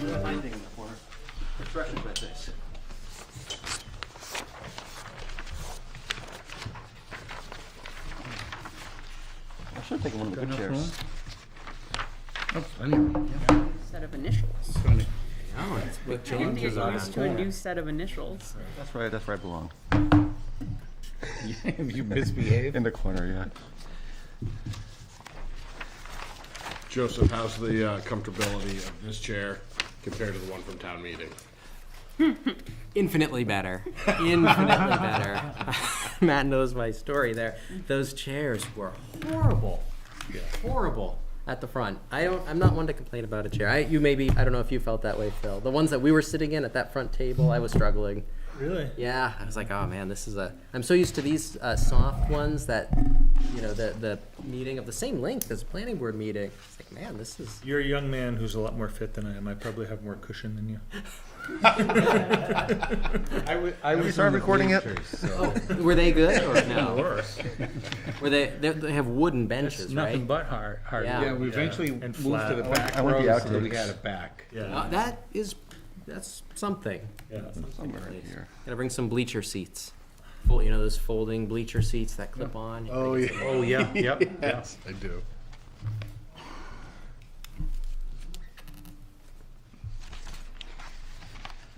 Finding in the corner. Expressions like this. I should have taken one of the good chairs. Oh, anyway, yeah. Set of initials. Funny. No, it's I didn't get used to a new set of initials. That's right. That's where I belong. You misbehave. In the corner, yeah. Joseph, how's the comfortability of this chair compared to the one from town meeting? Infinitely better. Infinitely better. Matt knows my story there. Those chairs were horrible. Yeah. Horrible at the front. I'm not one to complain about a chair. I don't know if you felt that way, Phil. The ones that we were sitting in at that front table, I was struggling. Really? Yeah, I was like, oh man, I'm so used to these soft ones that, the meeting of the same length as a planning board meeting. It's like, man, this is. You're a young man who's a lot more fit than I am. I probably have more cushion than you. I we start recording it? Oh, were they good or no? Worse. Were they have wooden benches, It's right? nothing but hard. Yeah. Yeah, we eventually And moved flat. to the back I want the row, so we outtakes. had it back. Yeah. That's something. Yeah. Somewhere here. Gotta bring some bleacher seats. Those folding bleacher seats that clip on. Oh, yeah. Oh yeah. Yep. Yes, I do.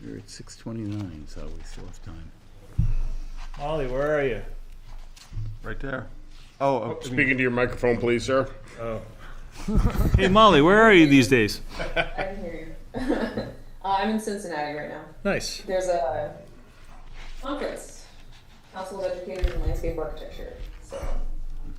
We're at 6:29, so we still have time. Molly, where are you? Right there. Oh, Speaking to your microphone, please, sir. Oh. Hey Molly, where are you these days? I can hear you. I'm in Cincinnati right now. Nice. There's a conference, Council of Educators in Landscape Architecture. So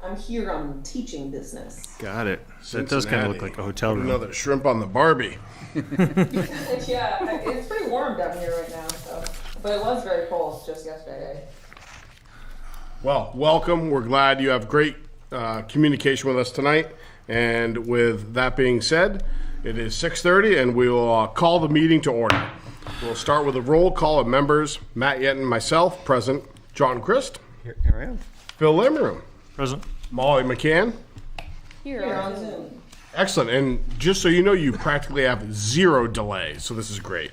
I'm here on teaching business. Got it. That does kind of look like a hotel room. Another shrimp on the Barbie. Yeah, it's pretty warm down here right now. So, but it was very cold just yesterday. Well, welcome. We're glad you have great communication with us tonight. And with that being said, it is 6:30, and we will call the meeting to order. We'll start with a roll call of members. Matt Yenton, myself, present. John Christ. here I am. Phil Limerick. Present. Molly McCann. Here on Zoom. Excellent. And just so you know, you practically have zero delay, so this is great.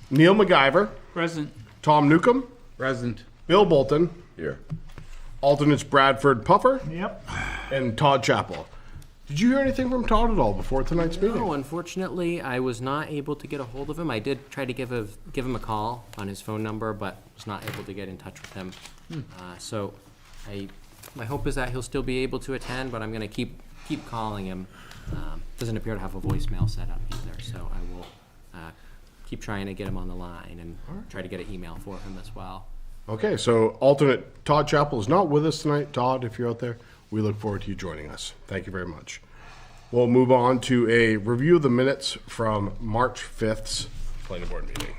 Neil MacGyver. Present. Tom Newcomb. Present. Bill Bolton. Here. Alternates Bradford Puffer. Yep. And Todd Chappell. Did you hear anything from Todd at all before tonight's meeting? No, unfortunately, I was not able to get a hold of him. I did try to give him a call on his phone number, but was not able to get in touch with him. So, my hope is that he'll still be able to attend, but I'm going to keep calling him. Doesn't appear to have a voicemail set up either, so I will keep trying to get him on the line and try to get an email for him as well. Okay, so alternate Todd Chappell is not with us tonight. Todd, if you're out there, we look forward to you joining us. Thank you very much. We'll move on to a review of the minutes from March 5th's planning board meeting.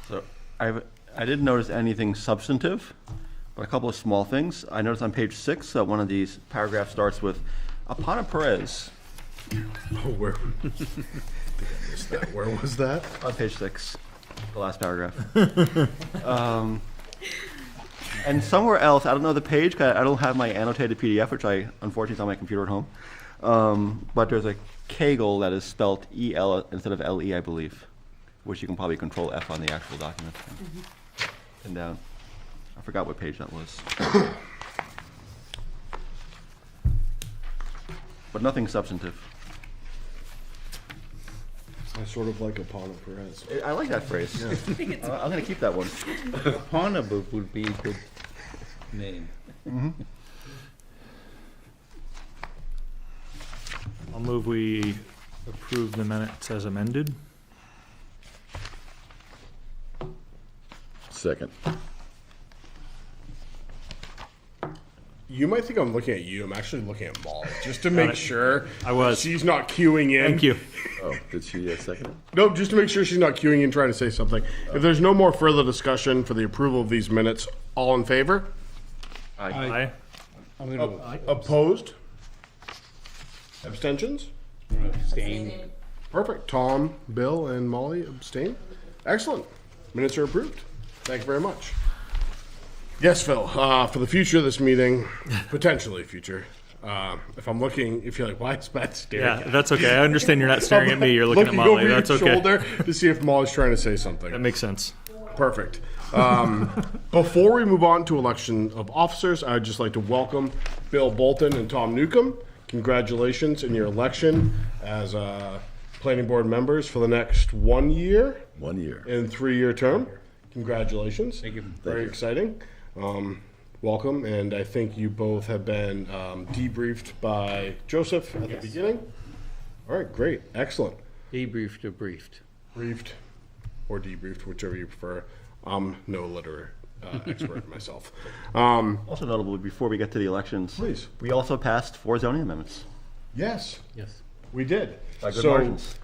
So I didn't notice anything substantive, but a couple of small things. I noticed on page 6 that one of these paragraphs starts with Apana Perez. Oh, where? I think I missed that. Where was that? On page 6, the last paragraph. And somewhere else, I don't know the page, 'cause I don't have my annotated PDF, which I unfortunately is on my computer at home. But there's a Kegel that is spelled E-L instead of L-E, I believe, which you can probably control F on the actual document. And down. I forgot what page that was. But nothing substantive. I sort of like Apana Perez. I like that phrase. I'm going to keep that one. Honaboo would be a good name. I'll move we approve the minutes as amended. Second. You might think I'm looking at you. I'm actually looking at Molly, just to make it. sure I was. she's not queuing in. Thank you. Oh, did she second it? Nope, just to make sure she's not queuing in trying to say something. If there's no more further discussion for the approval of these minutes, all in favor? Aye. I'm going to Opposed? Abstentions? abstain. Perfect. Tom, Bill, and Molly abstain. Excellent. Minutes are approved. Thank you very much. Yes, Phil. For the future of this meeting, potentially future, If I'm looking, if you're like, why is Matt staring Yeah, at that's okay. I understand you're not staring at me. You're looking at over Molly. your That's okay. shoulder to see if Molly's trying to say something. That makes sense. Perfect. Before we move on to election of officers, I'd just like to welcome Bill Bolton and Tom Newcomb. Congratulations in your election as planning board members for the next 1 year 1 year. and 3-year term. Congratulations. Thank you. Very exciting. Welcome, and I think you both have been debriefed by Joseph at the beginning. All right, great, excellent. Debriefed or briefed? Briefed or debriefed, whichever you prefer. I'm no literary expert myself. Also notable, before we get to the elections, Please. we also passed 4 zoning amendments. Yes, Yes. we did. By good margins.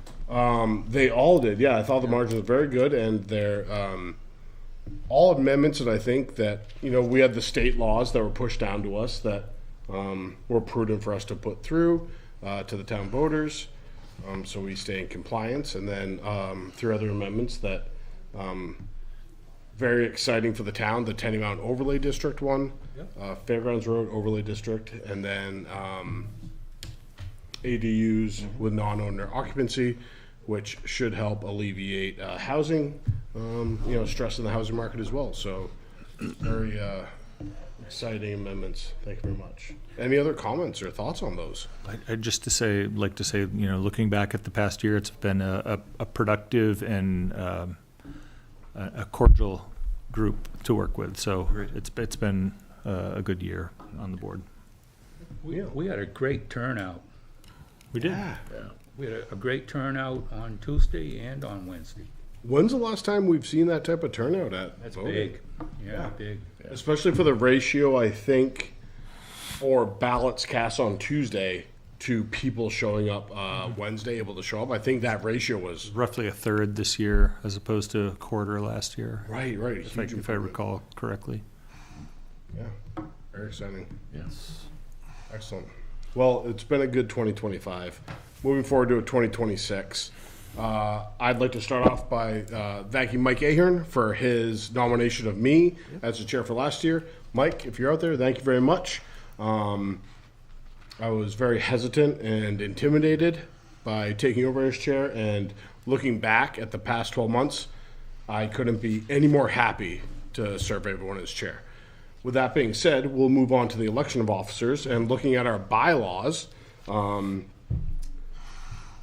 They all did. Yeah, I thought the margins were very good, and they're all amendments that I think that, we had the state laws that were pushed down to us that were prudent for us to put through to the town voters, so we stay in compliance, and then 3 other amendments that very exciting for the town, the Tenny Mountain Overlay District one, Fairgrounds Road Overlay District, and then ADUs with non-owner occupancy, which should help alleviate housing, stress in the housing market as well. So very exciting amendments. Thank you very much. Any other comments or thoughts on those? I'd just like to say, looking back at the past year, it's been a productive and a cordial group to work with. So it's been a good year on the board. We had a great turnout. We did. We had a great turnout on Tuesday and on Wednesday. When's the last time we've seen that type of turnout at That's voting? big. Yeah, big. Especially for the ratio, I think, for ballots cast on Tuesday to people showing up Wednesday, able to show up. I think that ratio was Roughly a third this year as opposed to a quarter last year, right. if I recall correctly. Yeah, very exciting. Yes. Excellent. Well, it's been a good 2025. Moving forward to a 2026. I'd like to start off by thanking Mike Ahern for his nomination of me as the chair for last year. Mike, if you're out there, thank you very much. I was very hesitant and intimidated by taking over as chair, and looking back at the past 12 months, I couldn't be any more happy to serve everyone as chair. With that being said, we'll move on to the election of officers, and looking at our bylaws,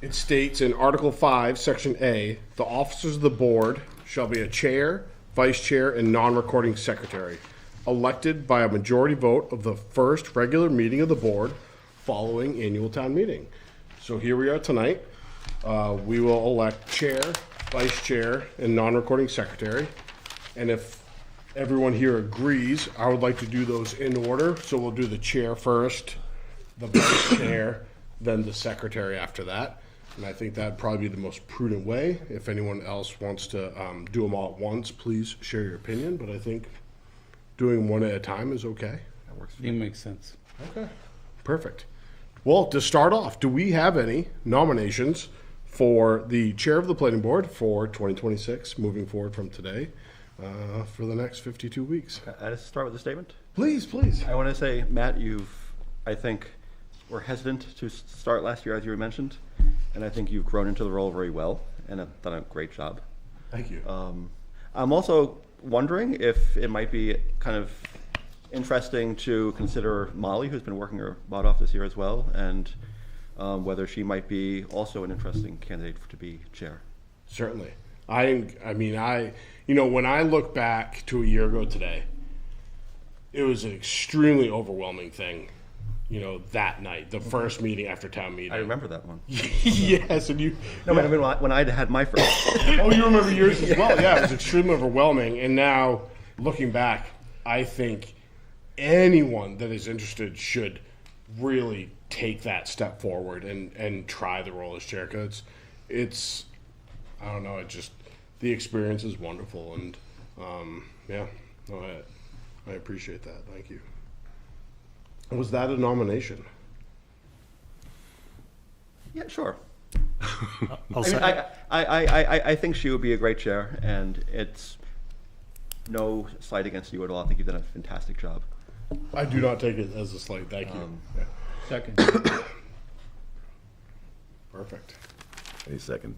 it states in Article 5, Section A, the officers of the board shall be a chair, vice chair, and non-recording secretary, elected by a majority vote of the first regular meeting of the board following annual town meeting. So here we are tonight. We will elect chair, vice chair, and non-recording secretary. And if everyone here agrees, I would like to do those in order. So we'll do the chair first, the vice chair, then the secretary after that. And I think that'd probably be the most prudent way. If anyone else wants to do them all at once, please share your opinion. But I think doing one at a time is okay. That works. It makes sense. Okay, perfect. Well, to start off, do we have any nominations for the chair of the planning board for 2026, moving forward from today, for the next 52 weeks? I just start with a statement. Please, please. I want to say, Matt, I think, were hesitant to start last year, as you mentioned, and I think you've grown into the role very well and have done a great job. Thank you. I'm also wondering if it might be kind of interesting to consider Molly, who's been working her butt off this year as well, and whether she might be also an interesting candidate to be chair. Certainly. I mean, when I look back to a year ago today, it was an extremely overwhelming thing. That night, the first meeting after town meeting. I remember that one. Yes, and you. No, I mean when I had my first. Oh, you remember yours as well? Yeah, it was extremely overwhelming. And now, looking back, I think anyone that is interested should really take that step forward and try the role as chair. Because it's I don't know, the experience is wonderful, and I appreciate that. Thank you. Was that a nomination? Yeah, sure. I'll I mean, say, I think she would be a great chair, and it's no slight against you at all. I think you've done a fantastic job. I do not take it as a slight. Thank you. Yeah. Second. Perfect. Any second.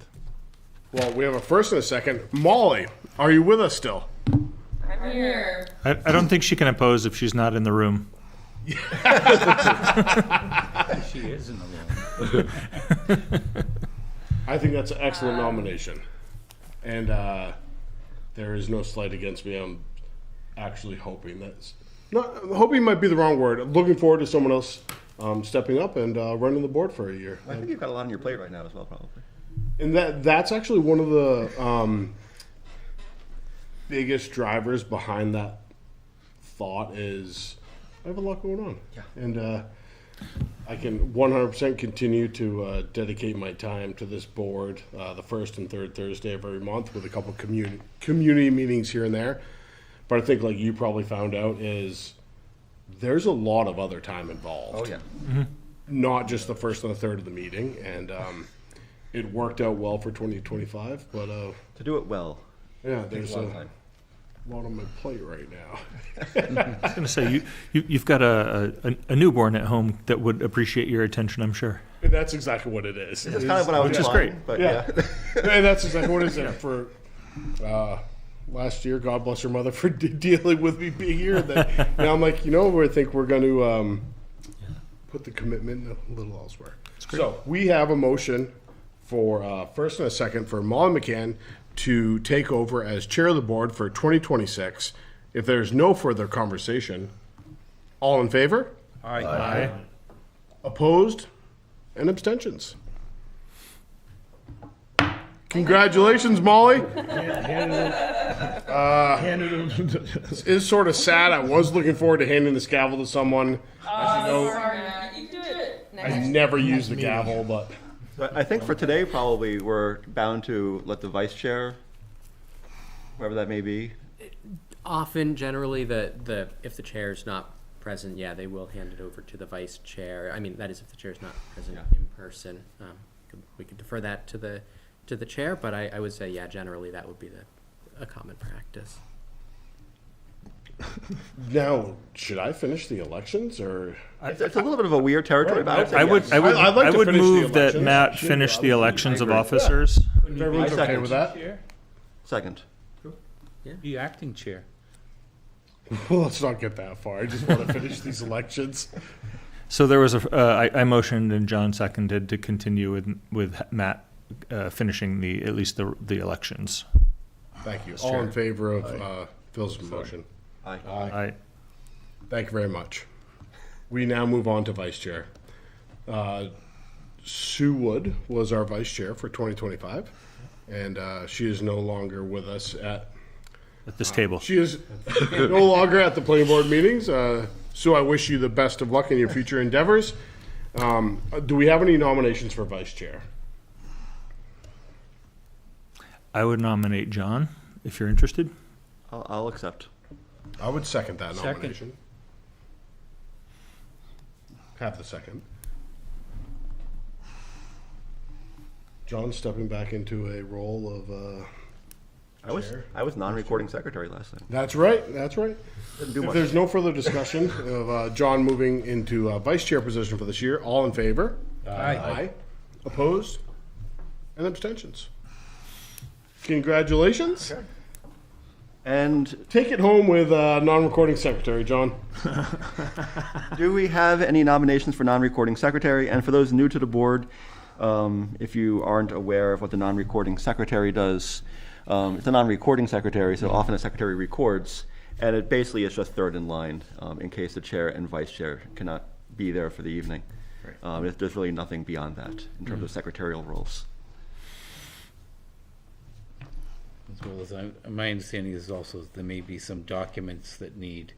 Well, we have a first and a second. Molly, are you with us still? I'm here. I don't think she can oppose if she's not in the room. She is in the room. I think that's an excellent nomination. And there is no slight against me. I'm actually hoping that's not hoping might be the wrong word. I'm looking forward to someone else stepping up and running the board for a year. I think you've got a lot on your plate right now as well, probably. And that's actually one of the biggest drivers behind that thought is I have a lot going on. Yeah. And I can 100% continue to dedicate my time to this board the first and third Thursday of every month with a couple community meetings here and there. But I think, like you probably found out, is there's a lot of other time involved. Oh, yeah. Not just the first and the third of the meeting. And it worked out well for 2025. But To do it well. yeah, Takes there's a lot a of time. lot on my plate right now. I was going to say, you've got a newborn at home that would appreciate your attention, I'm sure. And that's exactly what it is. That's kind of what I was Which is implying, great. But Yeah. yeah. And that's exactly what it is there for last year. God bless her mother for dealing with me being here. And then, now I'm like, I think we're going to put the commitment a little elsewhere. So we have a motion for first and a second for Molly McCann to take over as chair of the board for 2026. If there's no further conversation, all in favor? Aye. Opposed? And abstentions? Congratulations, Molly. It is sort of sad. I was looking forward to handing this gavel to someone. As you know, You can do it. I never use the gavel, but But I think for today, probably we're bound to let the vice chair, whoever that may be. Often, generally, if the chair is not present, yeah, they will hand it over to the vice chair. I mean, that is if the chair is not present in person. We could defer that to the chair, but I would say, yeah, generally that would be a common practice. now, should I finish the elections or? It's a little bit of a weird territory, but I would I'd like to finish the move that elections. Matt finish the elections of officers. If everyone's okay with that? Chair? Second. Be acting chair. Well, let's not get that far. I just want to finish these elections. So there was I motioned and John seconded to continue with Matt finishing at least the elections. Thank you. All in favor of Phil's motion? Aye. Thank you very much. We now move on to vice chair. Sue Wood was our vice chair for 2025, and she is no longer with us at This table. She is no longer at the planning board meetings. Sue, I wish you the best of luck in your future endeavors. Do we have any nominations for vice chair? I would nominate John, if you're interested. I'll accept. I would second that Second. nomination. Have the second. John stepping back into a role of. I was non-recording secretary last time. That's right. That's right. Didn't do If much. there's no further discussion of John moving into vice chair position for this year, all in favor? Aye. Opposed? And abstentions? Congratulations. And Take it home with non-recording secretary, John. do we have any nominations for non-recording secretary? And for those new to the board, if you aren't aware of what the non-recording secretary does, it's a non-recording secretary, so often a secretary records, and it basically is just third in line in case the chair and vice chair cannot be there for the evening. There's really nothing beyond that in terms of secretarial roles. As well as my understanding is also there may be some documents that need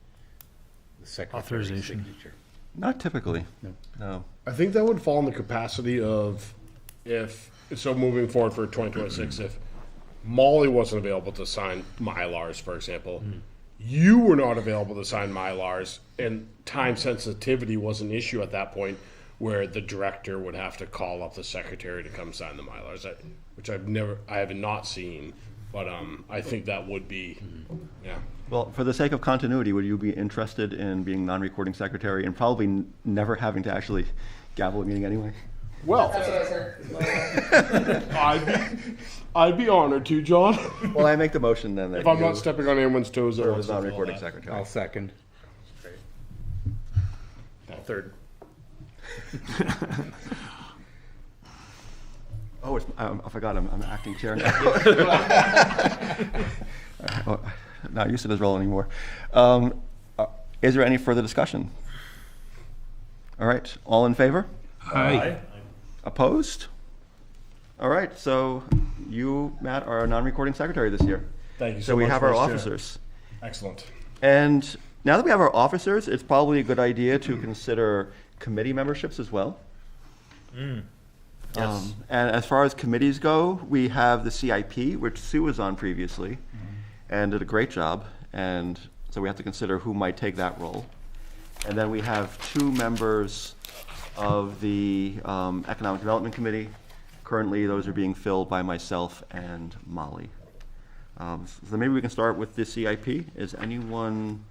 the secretary's Authorization. signature. Not typically. No. No. I think that would fall in the capacity of moving forward for 2026, if Molly wasn't available to sign Mylars, for example, you were not available to sign Mylars, and time sensitivity was an issue at that point where the director would have to call up the secretary to come sign the Mylars, which I have not seen, but I think that would be, yeah. Well, for the sake of continuity, would you be interested in being non-recording secretary and probably never having to actually gavel a meeting anyway? Well, That's what I heard. I'd be honored to, John. Well, I make the motion then that If I'm you not stepping on anyone's toes, serve I'll as non-recording secretary. I'll second. Third. Oh, I forgot, I'm acting chair now. Oh, not used to this role anymore. Is there any further discussion? All right, all in favor? Aye. Opposed? All right, so you, Matt, are our non-recording secretary this year. Thank you So so we much, have our Vice Chair. officers. Excellent. And now that we have our officers, it's probably a good idea to consider committee memberships as well. Yes. And as far as committees go, we have the CIP, which Sue was on previously, and did a great job. And so we have to consider who might take that role. And then we have 2 members of the Economic Development Committee. Currently, those are being filled by myself and Molly. So maybe we can start with the CIP. Is anyone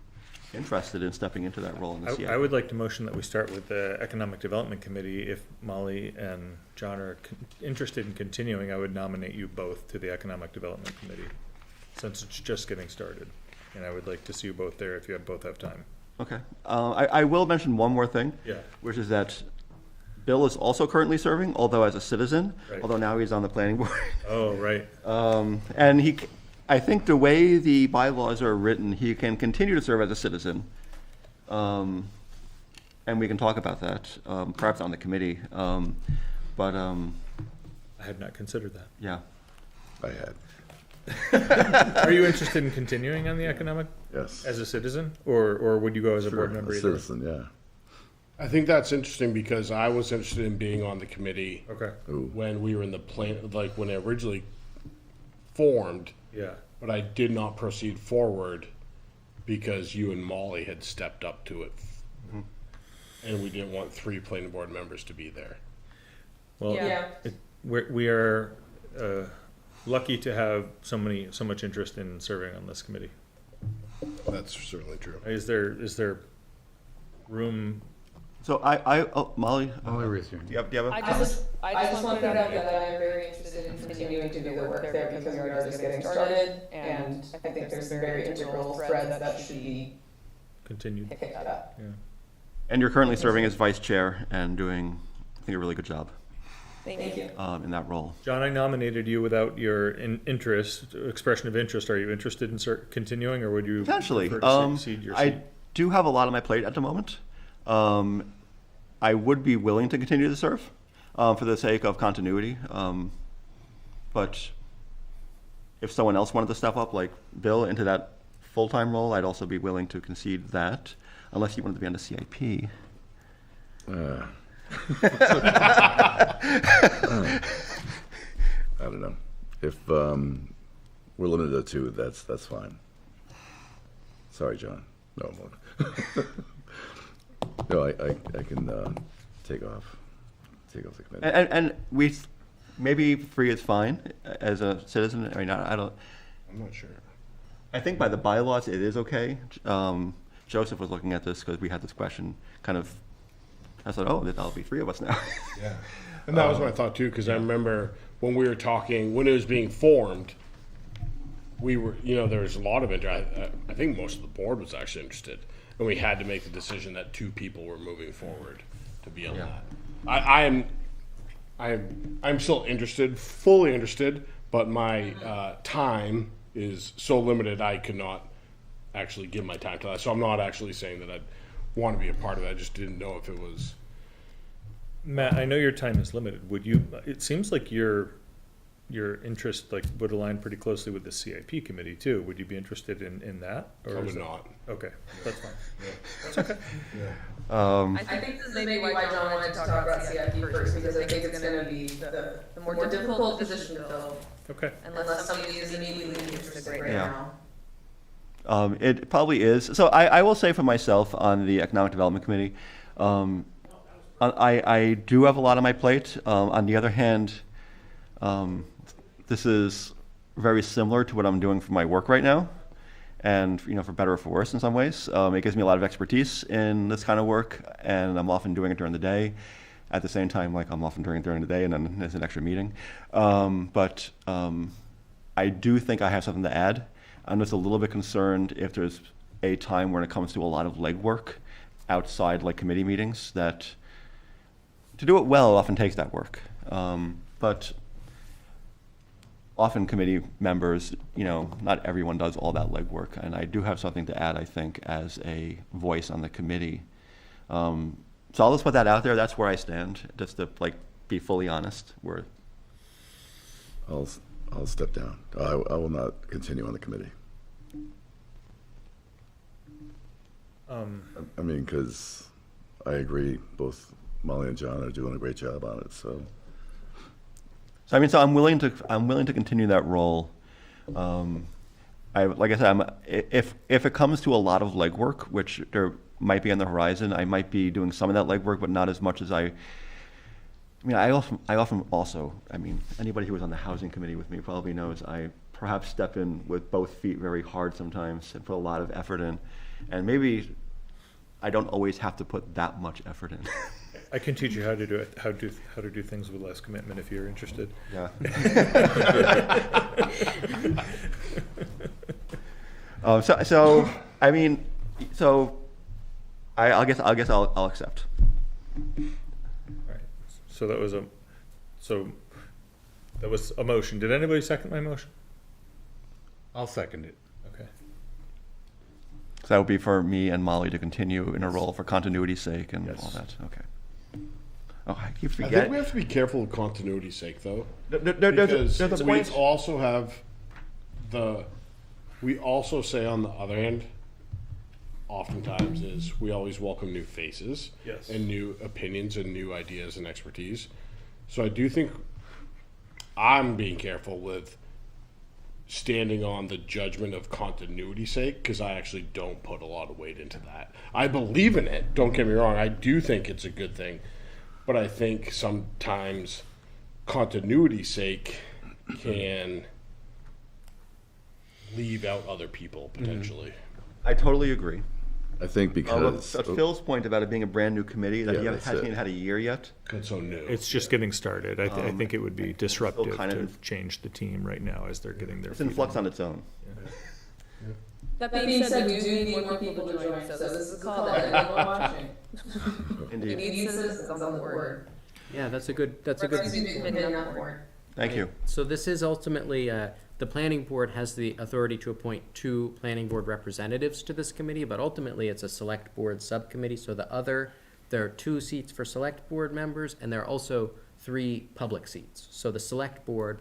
interested in stepping into that role in the CIP? I would like to motion that we start with the Economic Development Committee. If Molly and John are interested in continuing, I would nominate you both to the Economic Development Committee, since it's just getting started. And I would like to see you both there if you both have time. Okay. I will mention one more thing. Yeah. Which is that Bill is also currently serving, although as a citizen, Right. although now he's on the planning board. Oh, right. And I think the way the bylaws are written, he can continue to serve as a citizen. And we can talk about that, perhaps on the committee. But I had not considered that. yeah. I had, Are you interested in continuing on the economic yes. as a citizen, or would you go as a Sure, board member a either? citizen, yeah. I think that's interesting because I was interested in being on the committee Okay. Ooh, when we were in the plan, like when it originally formed, Yeah. but I did not proceed forward because you and Molly had stepped up to it. And we didn't want 3 planning board members to be there. Well, Yeah. we are lucky to have so much interest in serving on this committee. That's certainly true. Is there room? So Molly, Oh, I raised your do you have a I just want to put out that I am very interested in continuing to do the work there because we are just getting started. And I think there's some very integral threads that should be Continued. picked up. Yeah. and you're currently serving as vice chair and doing, I think, a really good job Thank you. in that role. John, I nominated you without your expression of interest. Are you interested in continuing, or would you Potentially. prefer to cede your seat? I do have a lot on my plate at the moment. I would be willing to continue to serve for the sake of continuity. But if someone else wanted to step up, like Bill, into that full-time role, I'd also be willing to concede that, unless you wanted to be on the CIP. I don't know. If we're limited to 2, that's fine. Sorry, John. No, I'm not. No, I can take off the committee. And maybe 3 is fine as a citizen. I mean, I don't. I'm not sure. I think by the bylaws it is okay. Joseph was looking at this because we had this question. Kind of, I said, "Oh, that'll be 3 of us now." Yeah. And that was my thought too, because I remember when we were talking, when it was being formed, we were, there was a lot of interest. I think most of the board was actually interested. And we had to make the decision that 2 people were moving forward to be on Yeah. that. I'm still interested, fully interested, but my time is so limited I could not actually give my time to that. So I'm not actually saying that I'd want to be a part of it. I just didn't know if it was. Matt, I know your time is limited. Would you? It seems like your interest would align pretty closely with the CIP committee too. Would you be interested in that? I would not. Okay, that's fine. I think this is maybe why John wanted to talk about CIP first, because I think it's gonna be the more difficult position to fill, Okay. unless somebody is immediately interested right Yeah. now. It probably is. So I will say for myself on the Economic Development Committee, I do have a lot on my plate. On the other hand, this is very similar to what I'm doing for my work right now. and for better or for worse in some ways. It gives me a lot of expertise in this kind of work, and I'm often doing it during the day. At the same time, like I'm often doing it during the day, and then there's an extra meeting. But I do think I have something to add. I'm just a little bit concerned if there's a time when it comes to a lot of legwork outside like committee meetings, that to do it well often takes that work. But often committee members, not everyone does all that legwork, and I do have something to add, I think, as a voice on the committee. So I'll just put that out there. That's where I stand, just to be fully honest. I'll step down. I will not continue on the committee. I mean, because I agree, both Molly and John are doing a great job on it. So I'm willing to continue that role. Like I said, if it comes to a lot of legwork, which there might be on the horizon, I might be doing some of that legwork, but not as much as I often also, anybody who was on the housing committee with me probably knows I perhaps step in with both feet very hard sometimes and put a lot of effort in, and maybe I don't always have to put that much effort in. I can teach you how to do it, how to do things with less commitment if you're interested. Yeah. I guess I'll accept. All right. So that was a motion. Did anybody second my motion? I'll second it. Okay. So that would be for me and Molly to continue in a role for continuity's sake and Yes. all that. Okay. Oh, I keep I think forgetting. we have to be careful of continuity's sake, though. There's a Because point. we also say on the other hand, oftentimes is we always welcome new faces. Yes. And new opinions and new ideas and expertise. So I do think I'm being careful with standing on the judgment of continuity's sake, because I actually don't put a lot of weight into that. I believe in it, don't get me wrong, I do think it's a good thing, but I think sometimes continuity's sake can leave out other people potentially. I totally agree. I think because Phil's point about it being a brand new committee that Yeah, he that's hasn't it. even had a year yet. It's so new. It's just getting started. I think it would be disruptive kind to of- change the team right now as they're getting their It's in feet flux on. on its own. That being said, we do need more people to join, so this is a call to anyone watching. We Indeed. need citizens on the board. Yeah, that's a good, Excuse me, committee on the board. Thank you. So this is ultimately, the planning board has the authority to appoint 2 planning board representatives to this committee, but ultimately it's a select board subcommittee. So there are 2 seats for select board members, and there are also 3 public seats. So the select board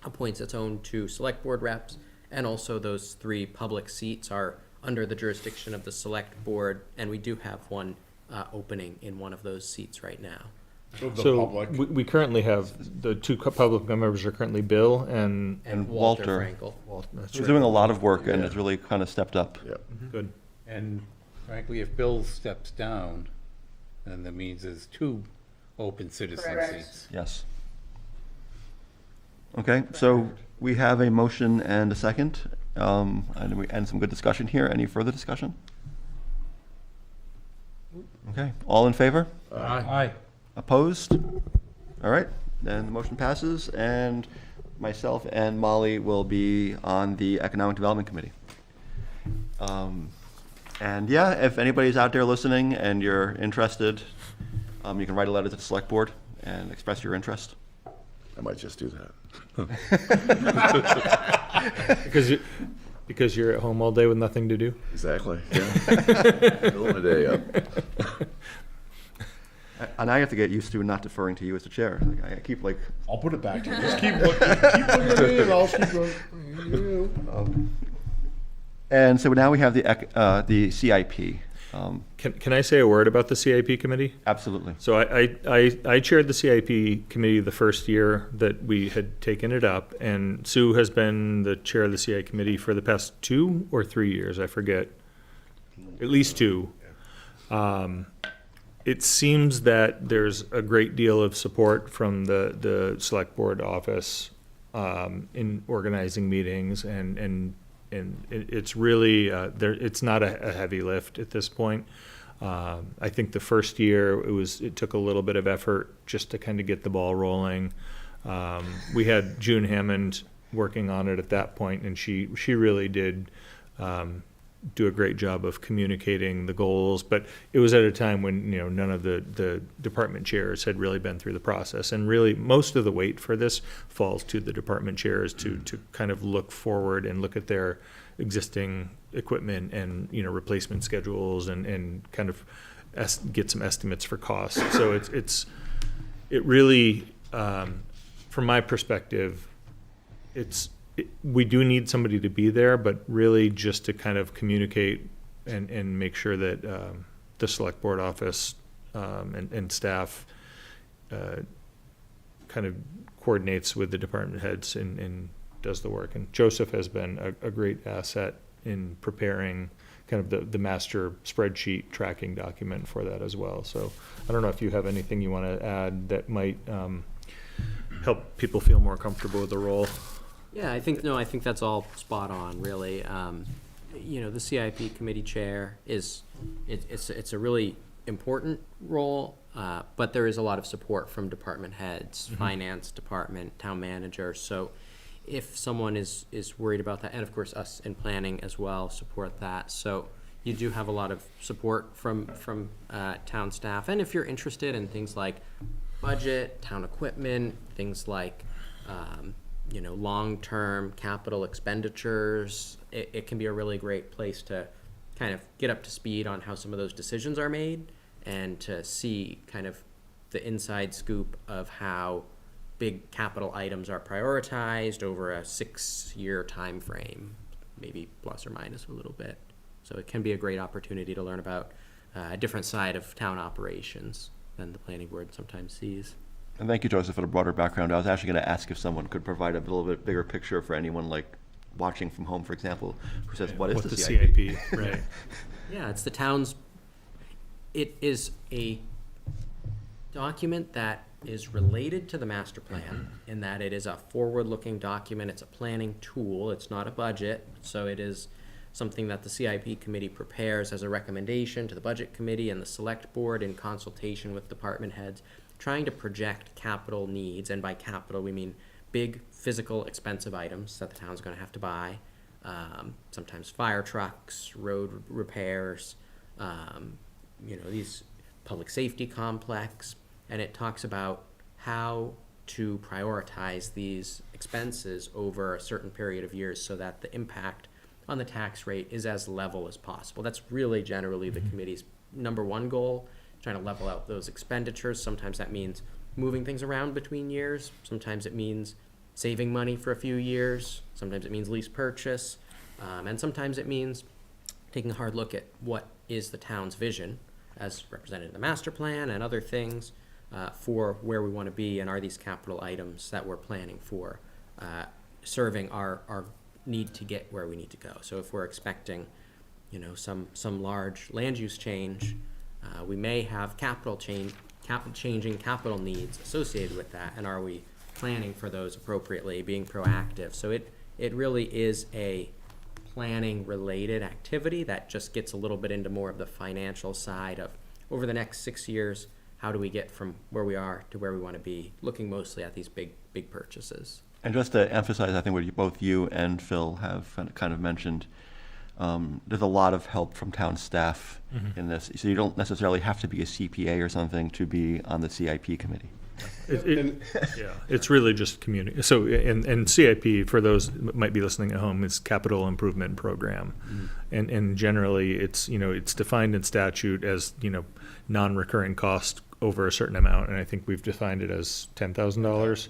appoints its own 2 select board reps, and also those 3 public seats are under the jurisdiction of the select board, and we do have one opening in one of those seats right now. Of the So public. we currently have, the 2 public members are currently Bill and And Walter Walter. Frankel. that's He's right. doing a lot of work and has really kind of stepped up. yeah, Good. And frankly, if Bill steps down, then that means there's 2 open citizen Correct. seats. Yes. Okay, so we have a motion and a second, and some good discussion here. Any further discussion? Okay, all in favor? Aye. Opposed? All right, then the motion passes, and myself and Molly will be on the Economic Development Committee. And yeah, if anybody's out there listening and you're interested, you can write a letter to the Select Board and express your interest. I might just do that. Because you're at home all day with nothing to do? Exactly. Yeah. Filling a day up. And I have to get used to not deferring to you as the chair. Like, I keep like, I'll put it back to you. Just keep looking at me and I'll keep going. and so now we have the CIP. Can I say a word about the CIP committee? Absolutely. So I chaired the CIP committee the first year that we had taken it up, and Sue has been the chair of the CIP committee for the past 2 or 3 years, I forget. At least 2. It seems that there's a great deal of support from the select board office in organizing meetings and it's really, it's not a heavy lift at this point. I think the first year it took a little bit of effort just to kind of get the ball rolling. We had June Hammond working on it at that point, and she really did do a great job of communicating the goals. But it was at a time when none of the department chairs had really been through the process, and really most of the weight for this falls to the department chairs to kind of look forward and look at their existing equipment and replacement schedules and kind of get some estimates for costs. So it really from my perspective, we do need somebody to be there, but really just to kind of communicate and make sure that the select board office and staff kind of coordinates with the department heads and does the work. And Joseph has been a great asset in preparing kind of the master spreadsheet tracking document for that as well. So I don't know if you have anything you want to add that might help people feel more comfortable with the role. Yeah, I think that's all spot on, really. The CIP committee chair it's a really important role, but there is a lot of support from department heads, finance department, town manager. So if someone is worried about that, and of course us in planning as well support that. So you do have a lot of support from town staff. And if you're interested in things like budget, town equipment, things like long-term capital expenditures, it can be a really great place to kind of get up to speed on how some of those decisions are made and to see kind of the inside scoop of how big capital items are prioritized over a 6-year time frame, maybe plus or minus a little bit. So it can be a great opportunity to learn about a different side of town operations than the planning board sometimes sees. And thank you, Joseph, for the broader background. I was actually going to ask if someone could provide a little bit bigger picture for anyone like watching from home, for example, who says, what is the CIP? Right. Yeah, it's the town's, it is a document that is related to the master plan in that it is a forward-looking document. It's a planning tool. It's not a budget. So it is something that the CIP committee prepares as a recommendation to the budget committee and the select board in consultation with department heads, trying to project capital needs. And by capital, we mean big physical expensive items that the town's going to have to buy. Sometimes fire trucks, road repairs, these public safety complex. And it talks about how to prioritize these expenses over a certain period of years so that the impact on the tax rate is as level as possible. That's really generally the committee's number one goal, trying to level out those expenditures. Sometimes that means moving things around between years. Sometimes it means saving money for a few years. Sometimes it means lease purchase. And sometimes it means taking a hard look at what is the town's vision as represented in the master plan and other things for where we want to be, and are these capital items that we're planning for serving our need to get where we need to go. So if we're expecting some large land use change, we may have changing capital needs associated with that, and are we planning for those appropriately, being proactive? So it really is a planning related activity that just gets a little bit into more of the financial side of, over the next 6 years, how do we get from where we are to where we want to be, looking mostly at these big purchases. And just to emphasize, I think what both you and Phil have kind of mentioned, there's a lot of help from town staff in this. So you don't necessarily have to be a CPA or something to be on the CIP committee. It's really just community. So, and CIP, for those that might be listening at home, is Capital Improvement Program. And generally it's defined in statute as, non-recurring cost over a certain amount. And I think we've defined it as $10,000.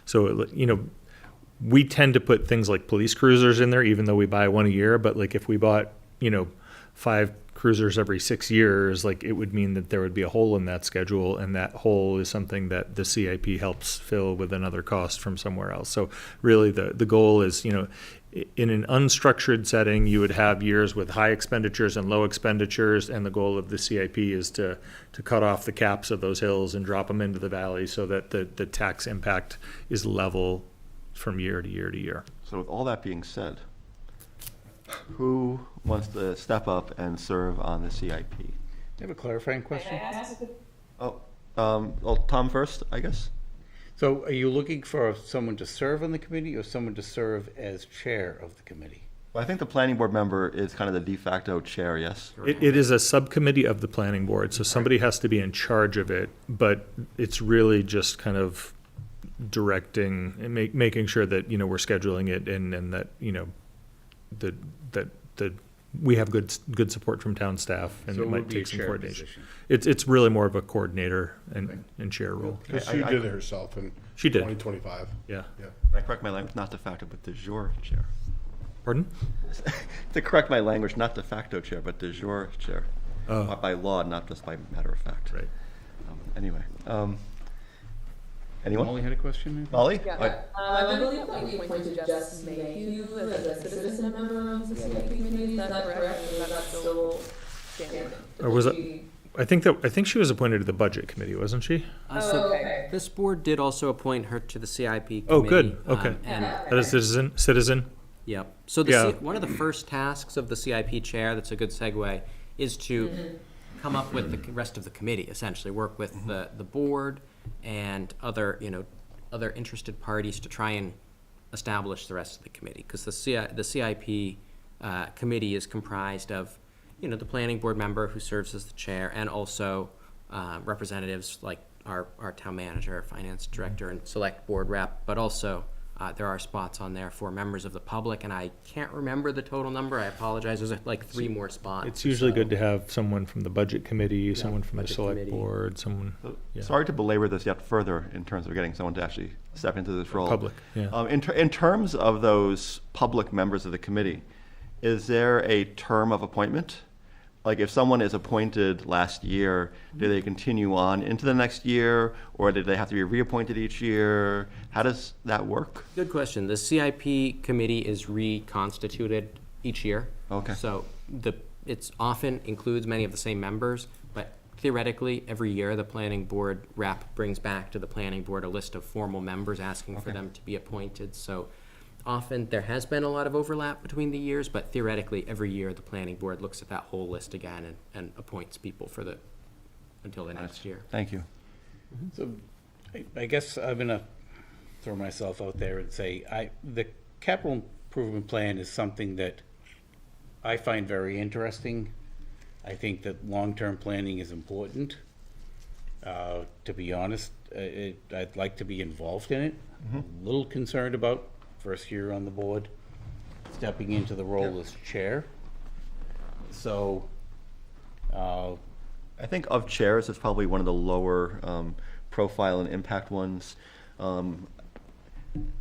So, we tend to put things like police cruisers in there, even though we buy one a year. But like if we bought, 5 cruisers every 6 years, like it would mean that there would be a hole in that schedule, and that hole is something that the CIP helps fill with another cost from somewhere else. So really the goal is, in an unstructured setting, you would have years with high expenditures and low expenditures, and the goal of the CIP is to cut off the caps of those hills and drop them into the valley so that the tax impact is level from year to year to year. So with all that being said, who wants to step up and serve on the CIP? You have a clarifying question? Well, Tom first, I guess. So are you looking for someone to serve on the committee or someone to serve as chair of the committee? Well, I think the planning board member is kind of the de facto chair, yes? It is a subcommittee of the planning board, so somebody has to be in charge of it, but it's really just kind of directing and making sure that, you know, we're scheduling it and that, you know, that we have good support from town staff, and So it it might would be a take some chair coordination. position. It's really more of a coordinator and chair role. Because she did it herself in She did. 2025. Yeah. Yeah. I correct my language, not de facto, but de jure chair. Pardon? To correct my language, not de facto chair, but de jure chair. Oh. By law, not just by matter of fact. Right. Anyway, Molly anyone? had a question? Molly? I believe that we appointed Jess Mayhew as a citizen member of the CIP committee, is that correct? Or is that still standing? Or was it? I think she was appointed to the budget committee, wasn't she? So okay. this board did also appoint her to the CIP committee. Oh, good. Okay. And That is citizen? Yep. So Yeah. one of the first tasks of the CIP chair, that's a good segue, is to come up with the rest of the committee, essentially, work with the board and other interested parties to try and establish the rest of the committee. Because the CIP committee is comprised of, you know, the planning board member who serves as the chair, and also representatives like our town manager, finance director, and select board rep, but also there are spots on there for members of the public, and I can't remember the total number. I apologize. There's like 3 more spots. It's usually so- good to have someone from the budget committee, someone from the budget select committee. board, someone, yeah. Sorry to belabor this yet further in terms of getting someone to actually step into this role. Public, yeah. In terms of those public members of the committee, is there a term of appointment? Like if someone is appointed last year, do they continue on into the next year, or do they have to be reappointed each year? How does that work? Good question. The CIP committee is reconstituted each year. Okay. So it's often includes many of the same members, but theoretically, every year, the planning board rep brings back to the planning board a list of formal members asking for them to be appointed. So often, there has been a lot of overlap between the years, but theoretically, every year, the planning board looks at that whole list again and appoints people until the next year. Thank you. So I guess I'm gonna throw myself out there and say, the capital improvement plan is something that I find very interesting. I think that long-term planning is important. To be honest, I'd like to be involved in it. A little concerned about first year on the board, stepping into the role as chair. So, I think of chairs, it's probably one of the lower profile and impact ones.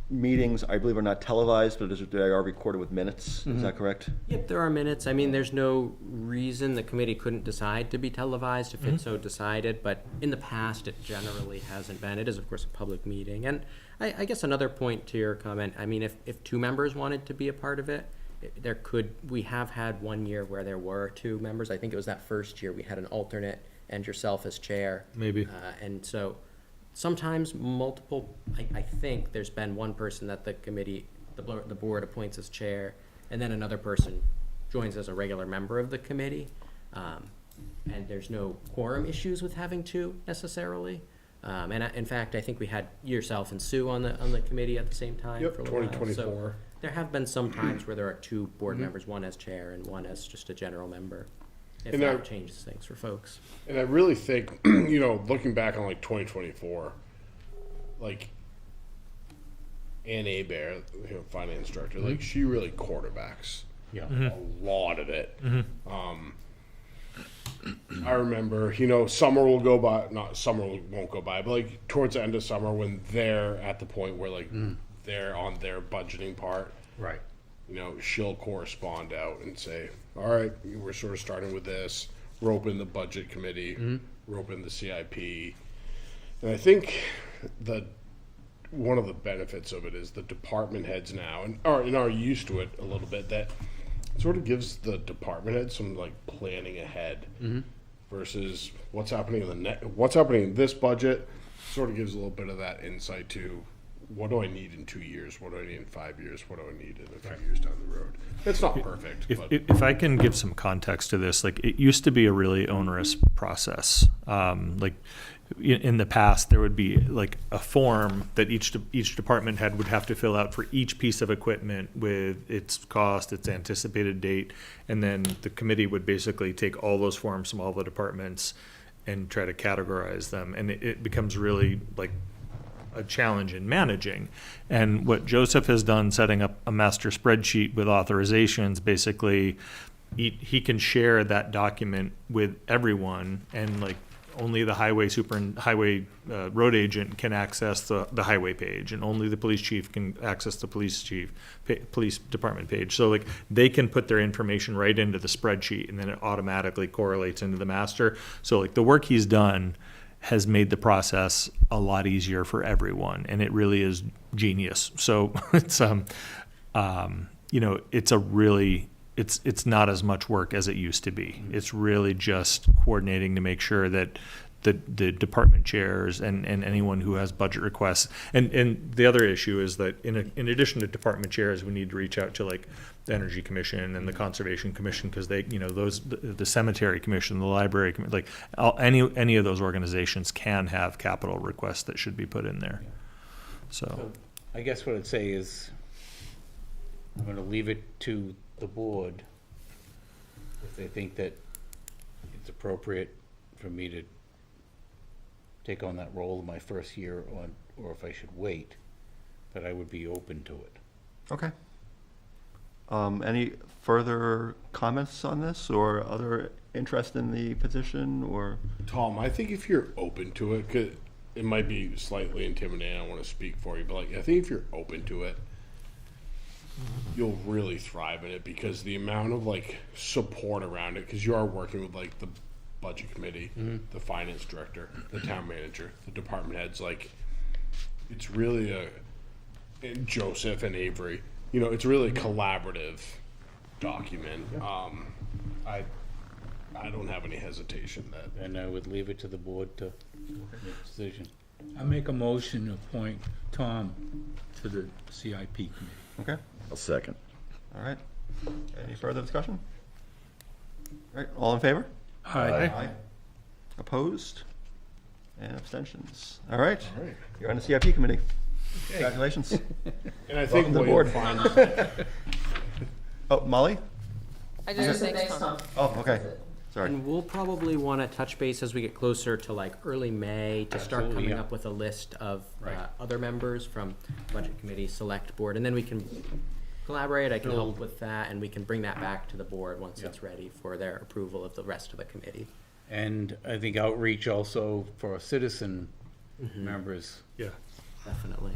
Meetings, I believe, are not televised, but they are recorded with minutes. Is that correct? Yep, there are minutes. I mean, there's no reason the committee couldn't decide to be televised if it so decided, but in the past, it generally hasn't been. It is, of course, a public meeting. And I guess another point to your comment, I mean, if 2 members wanted to be a part of it, we have had one year where there were 2 members. I think it was that first year we had an alternate and yourself as chair. Maybe. And so sometimes multiple, I think there's been one person that the committee, the board appoints as chair, and then another person joins as a regular member of the committee. And there's no quorum issues with having 2 necessarily. In fact, I think we had yourself and Sue on the committee at the same time. Yep, for a little while. 2024. So there have been some times where there are 2 board members, one as chair and one as just a general member. If And that changes things for folks. And I really think, you know, looking back on like 2024, like Ann Abear, finance director, like she really quarterbacks a lot of it. I remember, summer will go by, not summer won't go by, but like towards the end of summer when they're at the point where like they're on their budgeting part, right. She'll correspond out and say, all right, we're sort of starting with this, rope in the budget committee, rope in the CIP. And I think one of the benefits of it is the department heads now, and are used to it a little bit, that sort of gives the department heads some like planning ahead versus what's happening in this budget. Sort of gives a little bit of that insight to what do I need in 2 years? What do I need in 5 years? What do I need in a few years down the road? It's not perfect, but If I can give some context to this, like, it used to be a really onerous process. Like, in the past, there would be like a form that each department head would have to fill out for each piece of equipment with its cost, its anticipated date, and then the committee would basically take all those forms from all the departments and try to categorize them, and it becomes really like a challenge in managing. And what Joseph has done, setting up a master spreadsheet with authorizations, basically he can share that document with everyone, and like only the highway road agent can access the highway page, and only the police chief can access the police department page. So like they can put their information right into the spreadsheet, and then it automatically correlates into the master. So like the work he's done has made the process a lot easier for everyone, and it really is genius. So it's it's not as much work as it used to be. It's really just coordinating to make sure that the department chairs and anyone who has budget requests. And the other issue is that in addition to department chairs, we need to reach out to like the Energy Commission and the Conservation Commission, because they, the Cemetery Commission, the Library Commission, like any of those organizations can have capital requests that should be put in there. So I guess what I'd say is, I'm gonna leave it to the board if they think that it's appropriate for me to take on that role in my first year, or if I should wait, but I would be open to it. Okay. Any further comments on this, or other interest in the position, or? Tom, I think if you're open to it, 'cause it might be slightly intimidating, I don't want to speak for you, but like, I think if you're open to it, you'll really thrive in it, because the amount of like support around it, because you are working with like the budget committee, the finance director, the town manager, the department heads, like it's really and Joseph and Avery, it's really a collaborative document. I don't have any hesitation that. And I would leave it to the board to make a decision. I make a motion to appoint Tom to the CIP committee. Okay. I'll second. All right. Any further discussion? All right. All in favor? Aye. Opposed? And abstentions. All right. All right. You're on the CIP committee. Congratulations. And I think Welcome to the what board. you'll find, Oh, Molly? I just said thanks, Tom. Oh, okay. Sorry. And we'll probably want to touch base as we get closer to like early May to start Absolutely, coming yeah. up with a list of Right. other members from Budget Committee, Select Board, and then we can collaborate. I can help with that, and we can bring that back to the board once it's ready for their approval of the rest of the committee. And I think outreach also for citizen members. yeah. Definitely.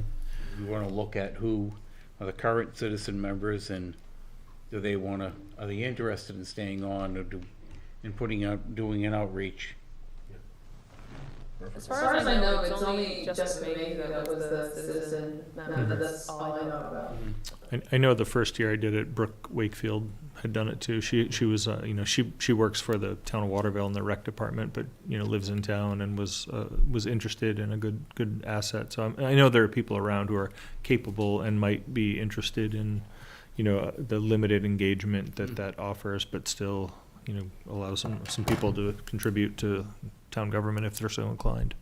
We want to look at who are the current citizen members, and are they interested in staying on, or doing an outreach? As far as I know, it's only Jessica May that was the citizen member, that's all I know about. I know the first year I did it, Brooke Wakefield had done it too. She was, she works for the town of Waterville in the rec department, but, lives in town and was interested in a good asset. So I know there are people around who are capable and might be interested in, the limited engagement that offers, but still, allow some people to contribute to town government if they're so inclined.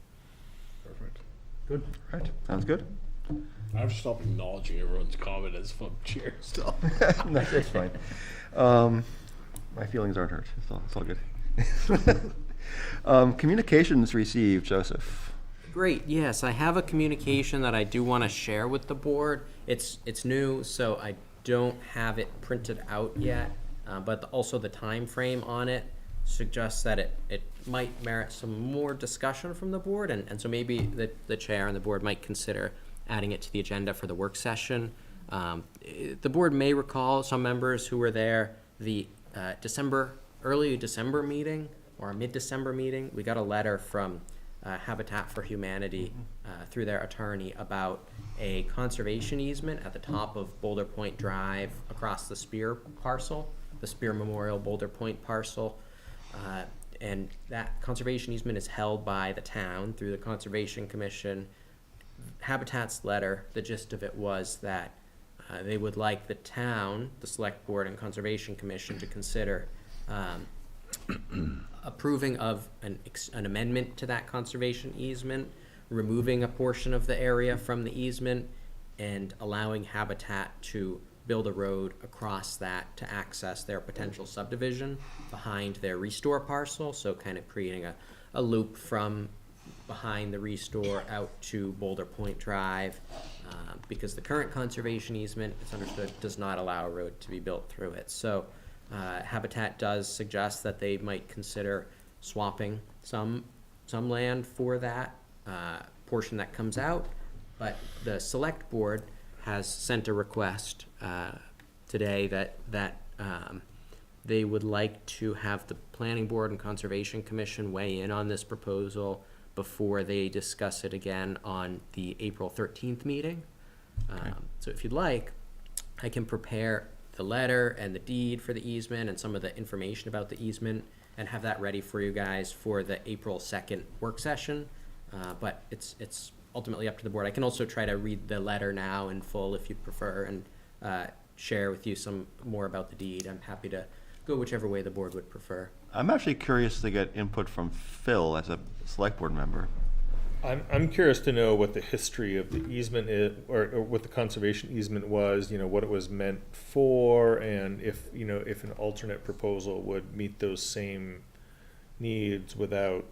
perfect. Good. All right. Sounds good. I have to stop acknowledging everyone's comment as fun chair still. No, it's fine. My feelings aren't hurt. It's all good. Communications received, Joseph. Great, yes, I have a communication that I do want to share with the board. It's new, so I don't have it printed out yet, but also the time frame on it suggests that it might merit some more discussion from the board, and so maybe the chair and the board might consider adding it to the agenda for the work session. The board may recall, some members who were there, the early December meeting or mid-December meeting, we got a letter from Habitat for Humanity through their attorney about a conservation easement at the top of Boulder Point Drive across the Spear parcel, the Spear Memorial Boulder Point parcel. And that conservation easement is held by the town through the Conservation Commission. Habitat's letter, the gist of it was that they would like the town, the Select Board and Conservation Commission to consider approving of an amendment to that conservation easement, removing a portion of the area from the easement, and allowing Habitat to build a road across that to access their potential subdivision behind their restore parcel, so kind of creating a loop from behind the restore out to Boulder Point Drive, because the current conservation easement, it's understood, does not allow a road to be built through it. So Habitat does suggest that they might consider swapping some land for that portion that comes out, but the Select Board has sent a request today that they would like to have the Planning Board and Conservation Commission weigh in on this proposal before they discuss it again on the April 13th meeting. So if you'd like, I can prepare the letter and the deed for the easement and some of the information about the easement and have that ready for you guys for the April 2nd work session. But it's ultimately up to the board. I can also try to read the letter now in full if you prefer and share with you some more about the deed. I'm happy to go whichever way the board would prefer. I'm actually curious to get input from Phil as a select board member. I'm curious to know what the history of the easement is, or what the conservation easement was, what it was meant for, and if an alternate proposal would meet those same needs without,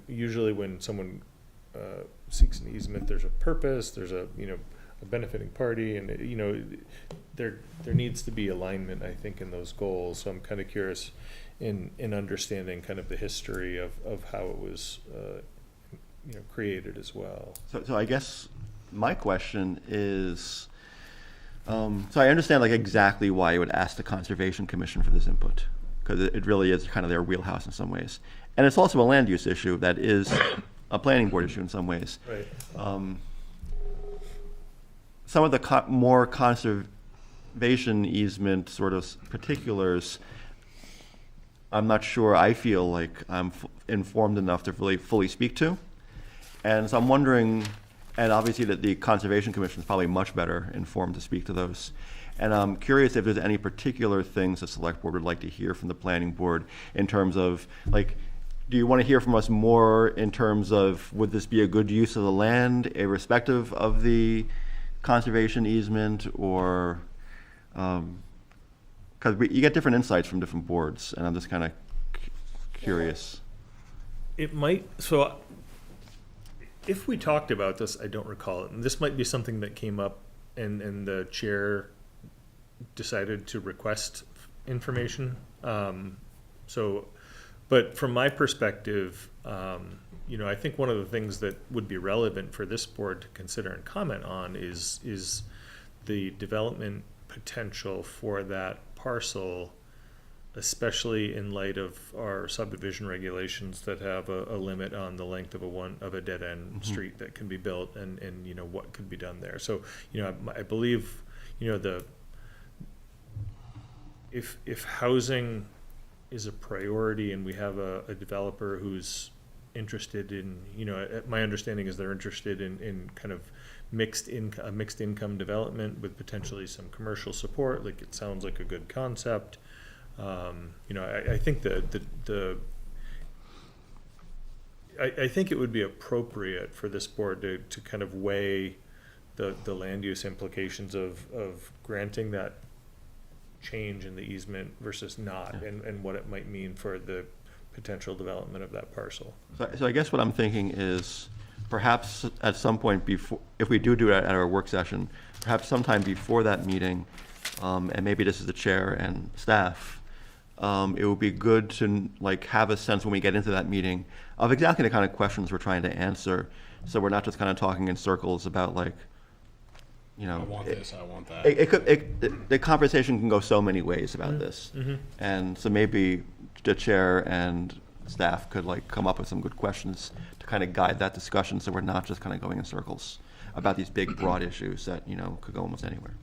usually when someone seeks an easement, there's a purpose, there's a benefiting party, and there needs to be alignment, I think, in those goals. So I'm kind of curious in understanding kind of the history of how it was created as well. So I guess my question is, so I understand exactly why you would ask the Conservation Commission for this input, because it really is kind of their wheelhouse in some ways. And it's also a land use issue that is a planning board issue in some ways. Right. Some of the more conservation easement sort of particulars, I'm not sure I feel like I'm informed enough to really fully speak to. And so I'm wondering, and obviously that the Conservation Commission is probably much better informed to speak to those. And I'm curious if there's any particular things the Select Board would like to hear from the Planning Board in terms of, do you want to hear from us more in terms of, would this be a good use of the land, irrespective of the conservation easement, or, because you get different insights from different boards, and I'm just kind of curious. It might, so if we talked about this, I don't recall it, and this might be something that came up and the chair decided to request information. But from my perspective, I think one of the things that would be relevant for this board to consider and comment on is the development potential for that parcel, especially in light of our subdivision regulations that have a limit on the length of a dead end street that can be built, and what could be done there. So I believe if housing is a priority and we have a developer who's interested in, my understanding is they're interested in kind of mixed income development with potentially some commercial support. It sounds like a good concept. I think I think it would be appropriate for this board to kind of weigh the land use implications of granting that change in the easement versus not, and what it might mean for the potential development of that parcel. So I guess what I'm thinking is, perhaps at some point before, if we do it at our work session, perhaps sometime before that meeting, and maybe this is the chair and staff, it would be good to have a sense when we get into that meeting of exactly the kind of questions we're trying to answer, so we're not just kind of talking in circles about I want this, I want that. the conversation can go so many ways about this, and so maybe the chair and staff could come up with some good questions to kind of guide that discussion, so we're not just kind of going in circles about these big broad issues that could go almost anywhere.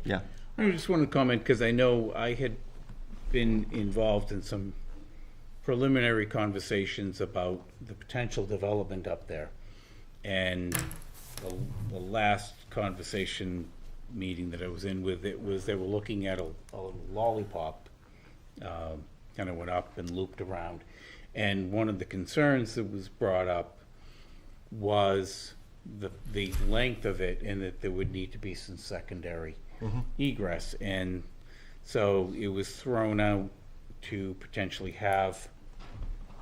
Yeah. I just want to comment, because I know I had been involved in some preliminary conversations about the potential development up there, and the last conversation meeting that I was in with, it was, they were looking at a lollipop, kind of went up and looped around. And one of the concerns that was brought up was the length of it, and that there would need to be some secondary egress. And so it was thrown out to potentially have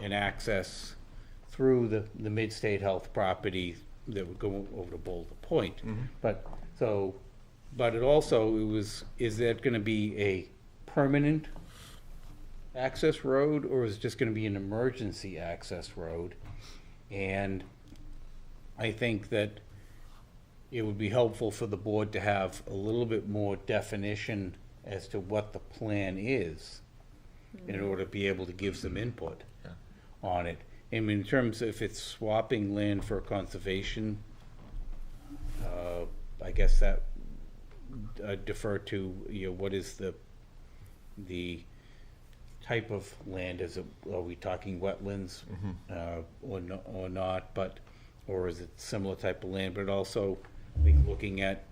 an access through the Mid-State Health property that would go over to Boulder Point. But it also, is that gonna be a permanent access road, or is it just gonna be an emergency access road? And I think that it would be helpful for the board to have a little bit more definition as to what the plan is, in order to be able to give some input on it. I mean, in terms of if it's swapping land for conservation, I guess that defer to, what is the type of land? Are we talking wetlands, or not, or is it similar type of land? But also, looking at,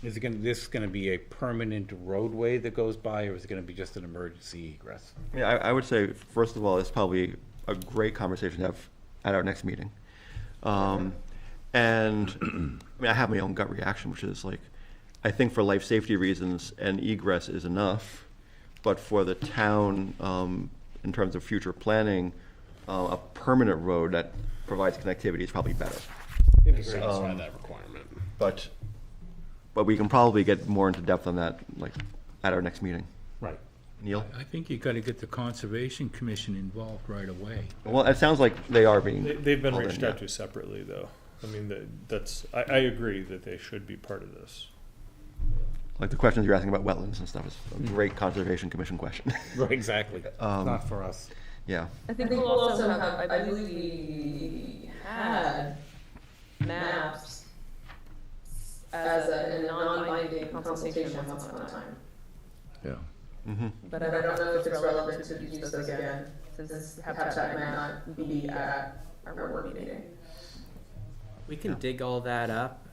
is this gonna be a permanent roadway that goes by, or is it gonna be just an emergency egress? Yeah, I would say, first of all, it's probably a great conversation to have at our next meeting. And I mean, I have my own gut reaction, which is like, I think for life safety reasons, an egress is enough, but for the town, in terms of future planning, a permanent road that provides connectivity is probably better. Satisfy that requirement. But we can probably get more into depth on that, like, at our next meeting. Right. Neil? I think you gotta get the Conservation Commission involved right away. Well, it sounds like they are being. They've been pulled in, reached yeah. out to separately, though. I mean, I agree that they should be part of this. Like the questions you're asking about wetlands and stuff is a great Conservation Commission question. Right, exactly. It's not for us. Yeah. I think we'll also have, I believe we had maps as a non-binding consultation once upon a time. Yeah. But I don't know if it's relevant to use those again, since Habitat might not be at our work meeting. We can dig all that up.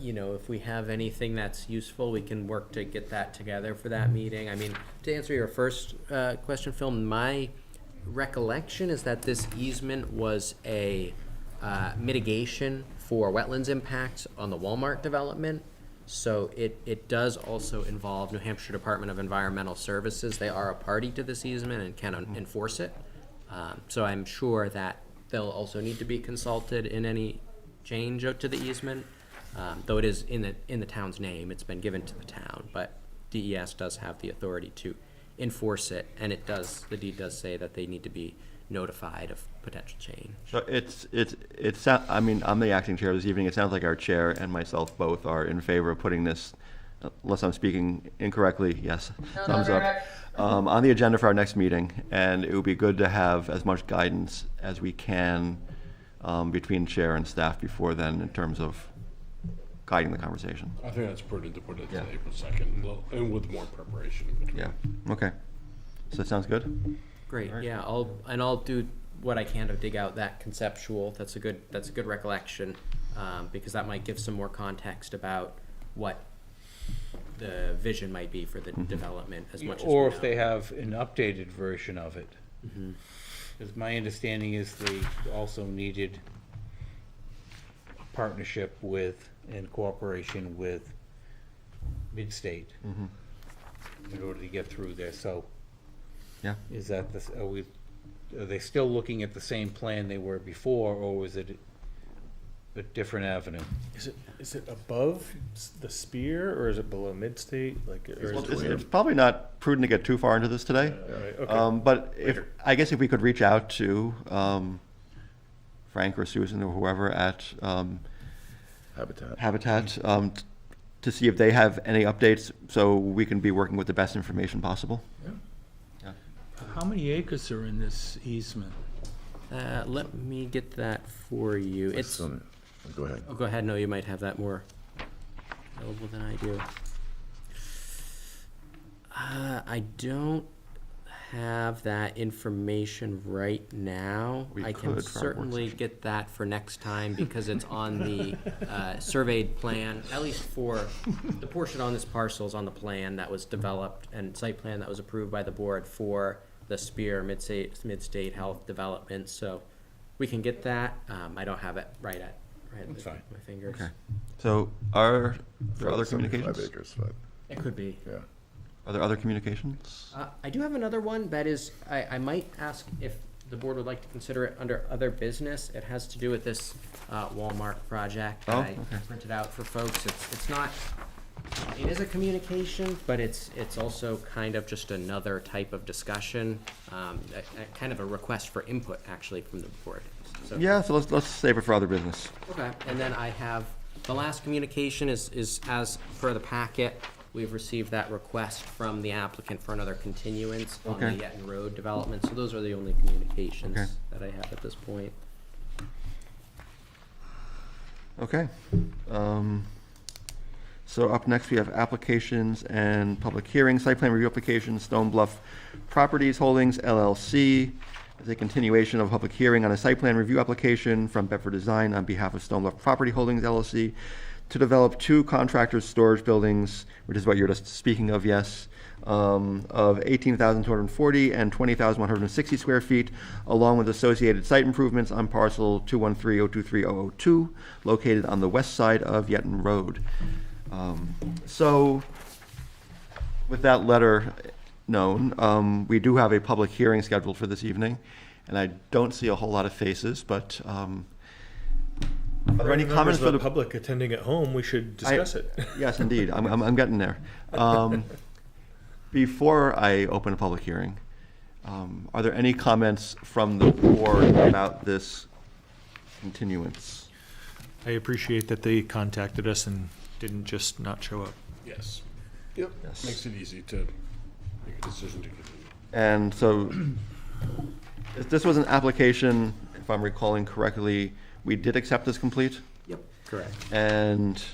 If we have anything that's useful, we can work to get that together for that meeting. I mean, to answer your first question, Phil, my recollection is that this easement was a mitigation for wetlands impacts on the Walmart development. So it does also involve New Hampshire Department of Environmental Services. They are a party to this easement and can enforce it. So I'm sure that they'll also need to be consulted in any change out to the easement. Though it is in the town's name, it's been given to the town, but DES does have the authority to enforce it, and the deed does say that they need to be notified of potential change. So I mean, I'm the acting chair this evening. It sounds like our chair and myself both are in favor of putting this, unless I'm speaking incorrectly, yes, thumbs up, on the agenda for our next meeting. And it would be good to have as much guidance as we can between chair and staff before then in terms of guiding the conversation. I think that's prudent to put it to Yeah. April 2nd, and with more preparation in between. Yeah, okay. So that sounds good? Great, yeah, I'll do what I can to dig out that conceptual, that's a good recollection, because that might give some more context about what the vision might be for the development as much as we Or know. if they have an updated version of it. Because my understanding is they also needed a partnership with and cooperation with Mid-State in order to get through there. So Yeah. is that are they still looking at the same plan they were before, or was it a different avenue? Is it above the spear, or is it below mid-state? Like, or Well, is it, it's probably not prudent to get too far into this today. right, okay. But I guess if we could reach out to Frank or Susan or whoever at Habitat to see if they have any updates, so we can be working with the best information possible. How many acres are in this easement? Let me get that for you. It's, Go ahead. oh, go ahead, no, you might have that more available than I do. I don't have that information right now. We I could can for our board certainly session. get that for next time because it's on the surveyed plan, at least for the portion on this parcel is on the plan that was developed and site plan that was approved by the board for the Spear Mid-State Health Development. So we can get that. I don't have it right at That's fine. my fingers. Okay. So are there other 75 communications? acres, but, It could be. yeah. Are there other communications? I do have another one that is, I might ask if the board would like to consider it under other business. It has to do with this Walmart project. Oh, I okay. printed out for folks. It's not, it is a communication, but it's also kind of just another type of discussion, kind of a request for input actually from the board. So- Yeah, so let's save it for other business. Okay, and then I have, the last communication is as per the packet. We've received that request from the applicant for another continuance on the Okay. Yetton Road development, so those are the only communications Okay. that I have at this point. Okay. So up next, we have applications and public hearings, site plan review application, Stone Bluff Properties Holdings LLC. As a continuation of a public hearing on a site plan review application from Bedford Design on behalf of Stone Bluff Property Holdings LLC to develop two contractors' storage buildings, which is what you're just speaking of, yes, of 18,240 and 20,160 square feet, along with associated site improvements on parcel 213-023-002, located on the west side of Yetton Road. So, with that letter known, we do have a public hearing scheduled for this evening, and I don't see a whole lot of faces, but are there any comments for the public attending at home? We should discuss it. Yes, indeed. I'm getting there. Before I open a public hearing, are there any comments from the board about this continuance? I appreciate that they contacted us and didn't just not show up. Yes. Yep. Yes. Makes it easy to make a decision to continue. And so, if this was an application, if I'm recalling correctly, we did accept this complete, Yep. Correct. and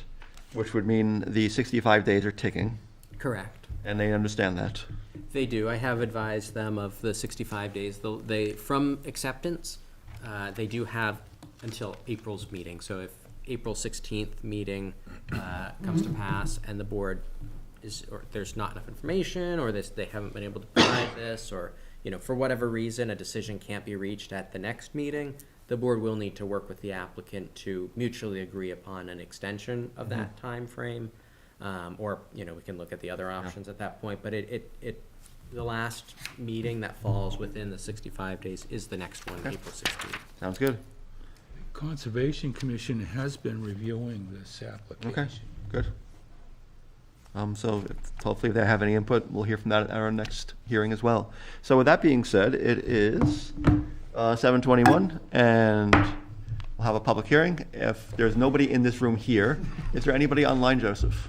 which would mean the 65 days are ticking, Correct. and they understand that. They do. I have advised them of the 65 days. They, from acceptance, they do have until April's meeting. So if April 16th meeting comes to pass and the board or there's not enough information, or they haven't been able to provide this, or, for whatever reason, a decision can't be reached at the next meeting, the board will need to work with the applicant to mutually agree upon an extension of that time frame. Or, we can look at the other options at that point, but the last meeting that falls within the 65 days is the next one, April 16th. Sounds good. Conservation Commission has been reviewing this Okay, application. good. So hopefully if they have any input, we'll hear from that at our next hearing as well. So with that being said, it is 7:21, and we'll have a public hearing. If there's nobody in this room here, is there anybody online, Joseph?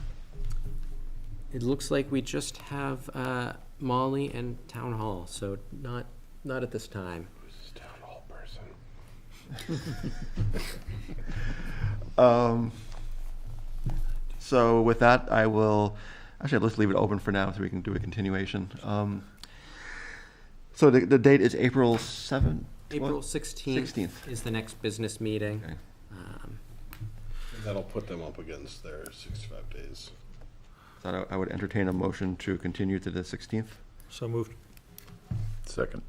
It looks like we just have Molly and Town Hall, so not at this time. Who's this town hall person? So with that, I will, actually, let's leave it open for now so we can do a continuation. So the date is April 7th? April 16th 16th. is the next business meeting. Okay. That'll put them up against their 65 days. So I would entertain a motion to continue to the 16th. So moved. Second.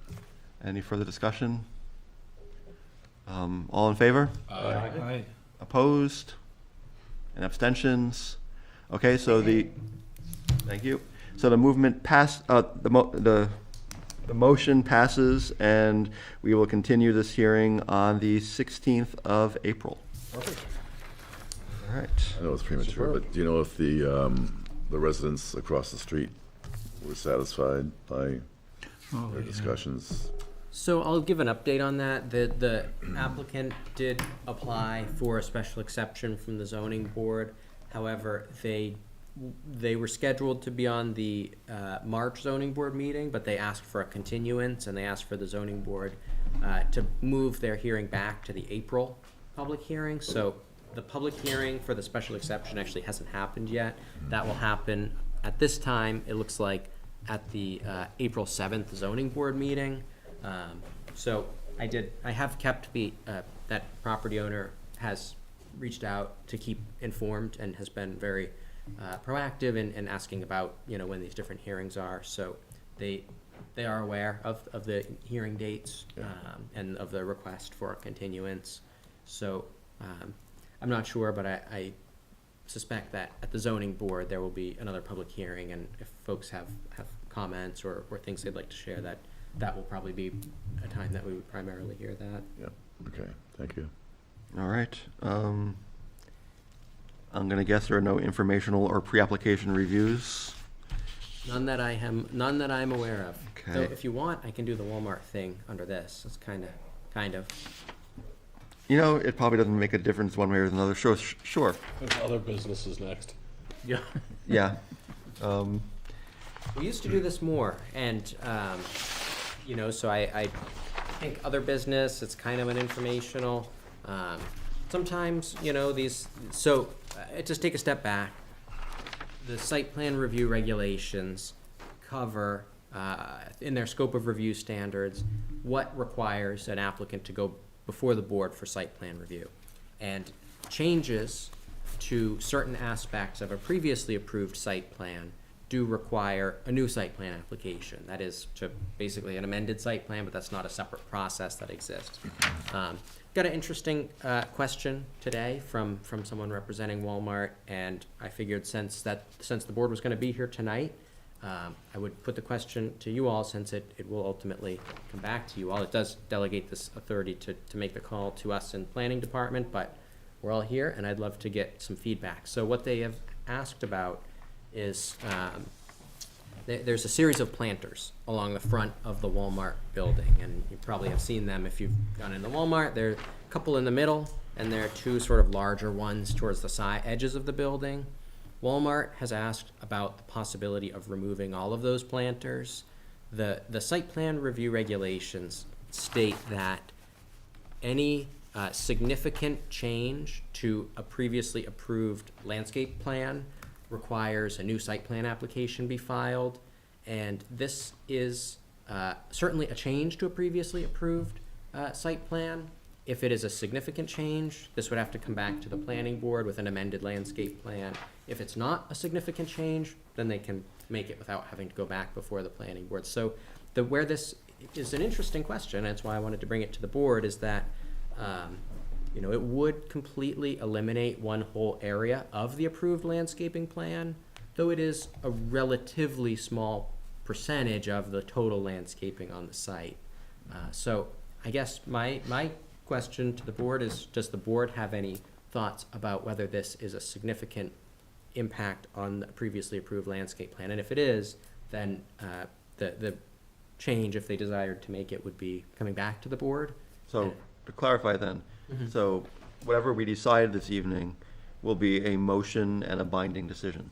Any further discussion? All in favor? Aye. Opposed? And abstentions? Okay, so thank you. So the movement passed, the motion passes, and we will continue this hearing on the 16th of April. Perfect. All right. I know it's premature, but do you know if the residents across the street were satisfied by Oh, their yeah. discussions? So I'll give an update on that. The applicant did apply for a special exception from the zoning board. However, they were scheduled to be on the March zoning board meeting, but they asked for a continuance, and they asked for the zoning board to move their hearing back to the April public hearing. So the public hearing for the special exception actually hasn't happened yet. That will happen at this time. It looks like at the April 7th zoning board meeting. So I have kept that property owner has reached out to keep informed and has been very proactive in asking about, when these different hearings are. So they are aware of the hearing dates and of the request for a continuance. So I'm not sure, but I suspect that at the zoning board there will be another public hearing, and if folks have comments or things they'd like to share, that will probably be a time that we would primarily hear that. Yeah, okay, thank you. All right. I'm gonna guess there are no informational or pre-application reviews. None that I'm aware of. Okay. So if you want, I can do the Walmart thing under this. It's kind of. It probably doesn't make a difference one way or another. Sure. There's other businesses next. Yeah. Yeah. We used to do this more, and so I think other business. It's kind of an informational. Sometimes these. So just take a step back. The site plan review regulations cover in their scope of review standards what requires an applicant to go before the board for site plan review, and changes to certain aspects of a previously approved site plan do require a new site plan application. That is to basically an amended site plan, but that's not a separate process that exists. Got an interesting question today from someone representing Walmart, and I figured since the board was going to be here tonight, I would put the question to you all, since it will ultimately come back to you all. It does delegate this authority to make the call to us in planning department, but we're all here, and I'd love to get some feedback. So what they have asked about is there's a series of planters along the front of the Walmart building, and you probably have seen them if you've gone into Walmart. There are a couple in the middle, and there are two sort of larger ones towards the side edges of the building. Walmart has asked about the possibility of removing all of those planters. The site plan review regulations state that any significant change to a previously approved landscape plan requires a new site plan application be filed, and this is certainly a change to a previously approved site plan. If it is a significant change, this would have to come back to the planning board with an amended landscape plan. If it's not a significant change, then they can make it without having to go back before the planning board. So where this is an interesting question, and that's why I wanted to bring it to the board, is that it would completely eliminate one whole area of the approved landscaping plan, though it is a relatively small percentage of the total landscaping on the site. So I guess my question to the board is, does the board have any thoughts about whether this is a significant impact on the previously approved landscape plan? And if it is, then the change, if they desired to make it, would be coming back to the board. So to clarify then, so whatever we decide this evening will be a motion and a binding decision,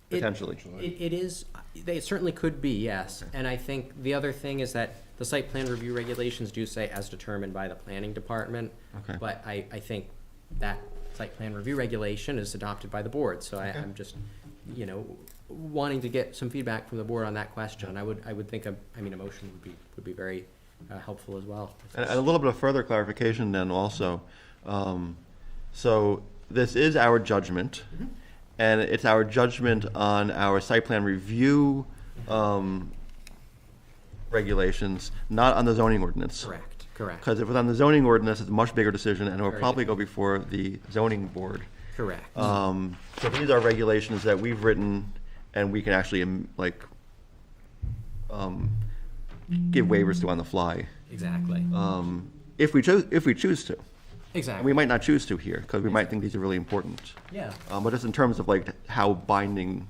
potentially. It certainly could be, yes. And I think the other thing is that the site plan review regulations do say as determined by the planning department. Okay. But I think that site plan review regulation is adopted by the board. So I'm just, wanting to get some feedback from the board on that question. I would think a motion would be very helpful as well. And a little bit of further clarification then also. So this is our judgment, and it's our judgment on our site plan review regulations, not on the zoning ordinance. Correct. Because if it was on the zoning ordinance, it's a much bigger decision, and it will Very probably go different. before the zoning board. Correct. So these are regulations that we've written, and we can actually give waivers to on the fly, Exactly. if we choose to. Exactly. And we might not choose to here, because we might think these are really important. Yeah. But just in terms of how binding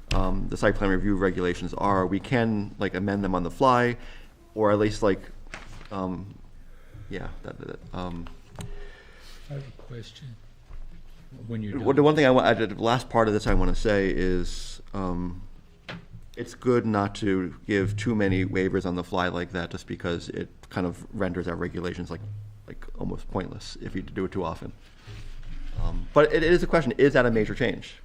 the site plan review regulations are, we can amend them on the fly, or at least I have a question. When you're the done. one thing the last part of this I want to say is, it's good not to give too many waivers on the fly like that, just because it kind of renders our regulations like almost pointless if you do it too often. But it is a question, is that a major change?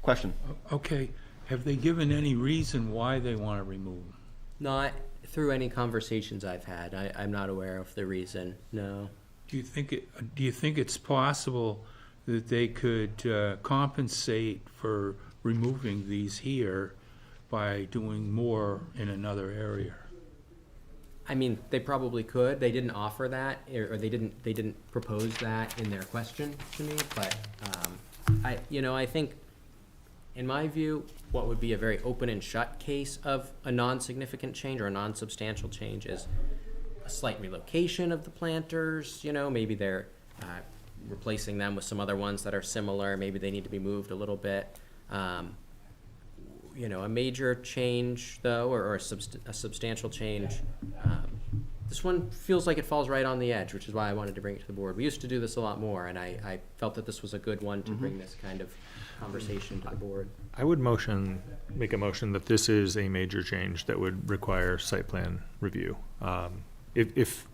Question. Okay, Have they given any reason why they want to remove them? Not through any conversations I've had. I'm not aware of the reason, no. Do you think it's possible that they could compensate for removing these here by doing more in another area? I mean, they probably could. They didn't offer that, or they didn't propose that in their question to me, but, I think, in my view, what would be a very open and shut case of a non-significant change or a non-substantial change is a slight relocation of the planters, maybe they're replacing them with some other ones that are similar, maybe they need to be moved a little bit. A major change, though, or a substantial change, this one feels like it falls right on the edge, which is why I wanted to bring it to the board. We used to do this a lot more, and I felt that this was a good one to bring this kind of conversation to the board. I would make a motion that this is a major change that would require site plan review. If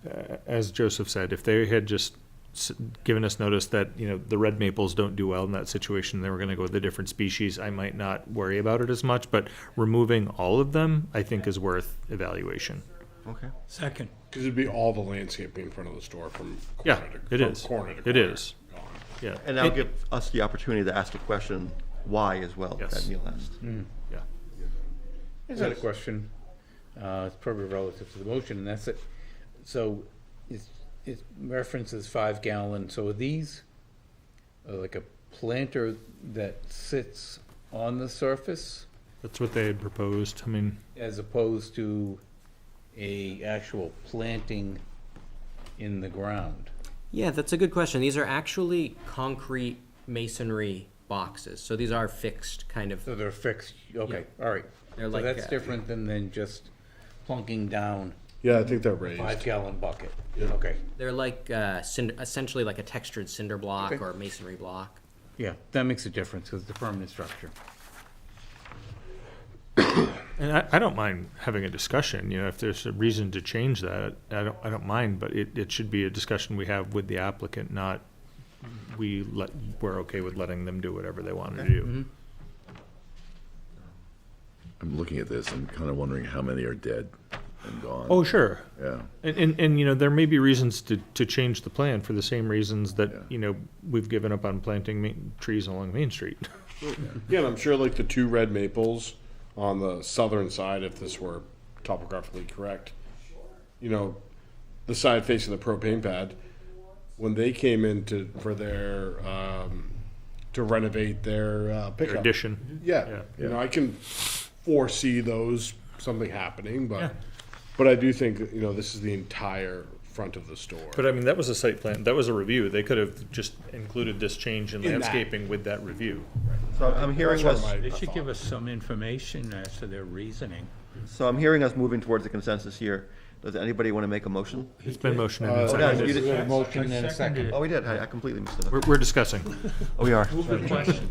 as Joseph said, if they had just given us notice that, the red maples don't do well in that situation, they were gonna go with a different species, I might not worry about it as much, but removing all of them, I think is worth evaluation. Okay. Second. Because it'd be all the landscaping in front of the store from Yeah, corner it to is. corner to It corner. is. Yeah. And that'll give us the opportunity to ask a question, why as well, Yes. that Neil asked. Yeah. I just had a question. It's probably relative to the motion, and that's it. So it references 5 gallon. So are these like a planter that sits on the surface That's what they had proposed. I mean, as opposed to a actual planting in the ground? Yeah, that's a good question. These are actually concrete masonry boxes, so these are fixed kind of. So they're fixed. Okay, all right. They're So like, that's different than just plunking down Yeah, I think they're a raised. 5 gallon bucket. Okay. They're like essentially like a textured cinder block Okay. or masonry block. Yeah, that makes a difference because it's a permanent structure. and I don't mind having a discussion, if there's a reason to change that, I don't mind, but it should be a discussion we have with the applicant, not we're okay with letting them do whatever they want to do. I'm looking at this and kind of wondering how many are dead and gone. Oh, sure. Yeah. And there may be reasons to change the plan for the same reasons that, Yeah. we've given up on planting trees along Main Street. Yeah, and I'm sure like the 2 red maples on the southern side, if this were topographically correct, the side facing the propane pad, when they came in for their, to renovate their Their pickup. addition. Yeah, Yeah. I can foresee something happening, Yeah. but I do think that, this is the entire front of the store. But I mean, that was a site plan, that was a review. They could have just included this change in In that. landscaping with that review. So I'm hearing That's us, what They should give us some information as to their reasoning. moving towards a consensus here. Does anybody want to make a motion? It's been motioned and yeah, seconded. you did- Motion and a Seconded. second. Oh, we did. I completely missed it. We're discussing. Oh, we are. Move the question.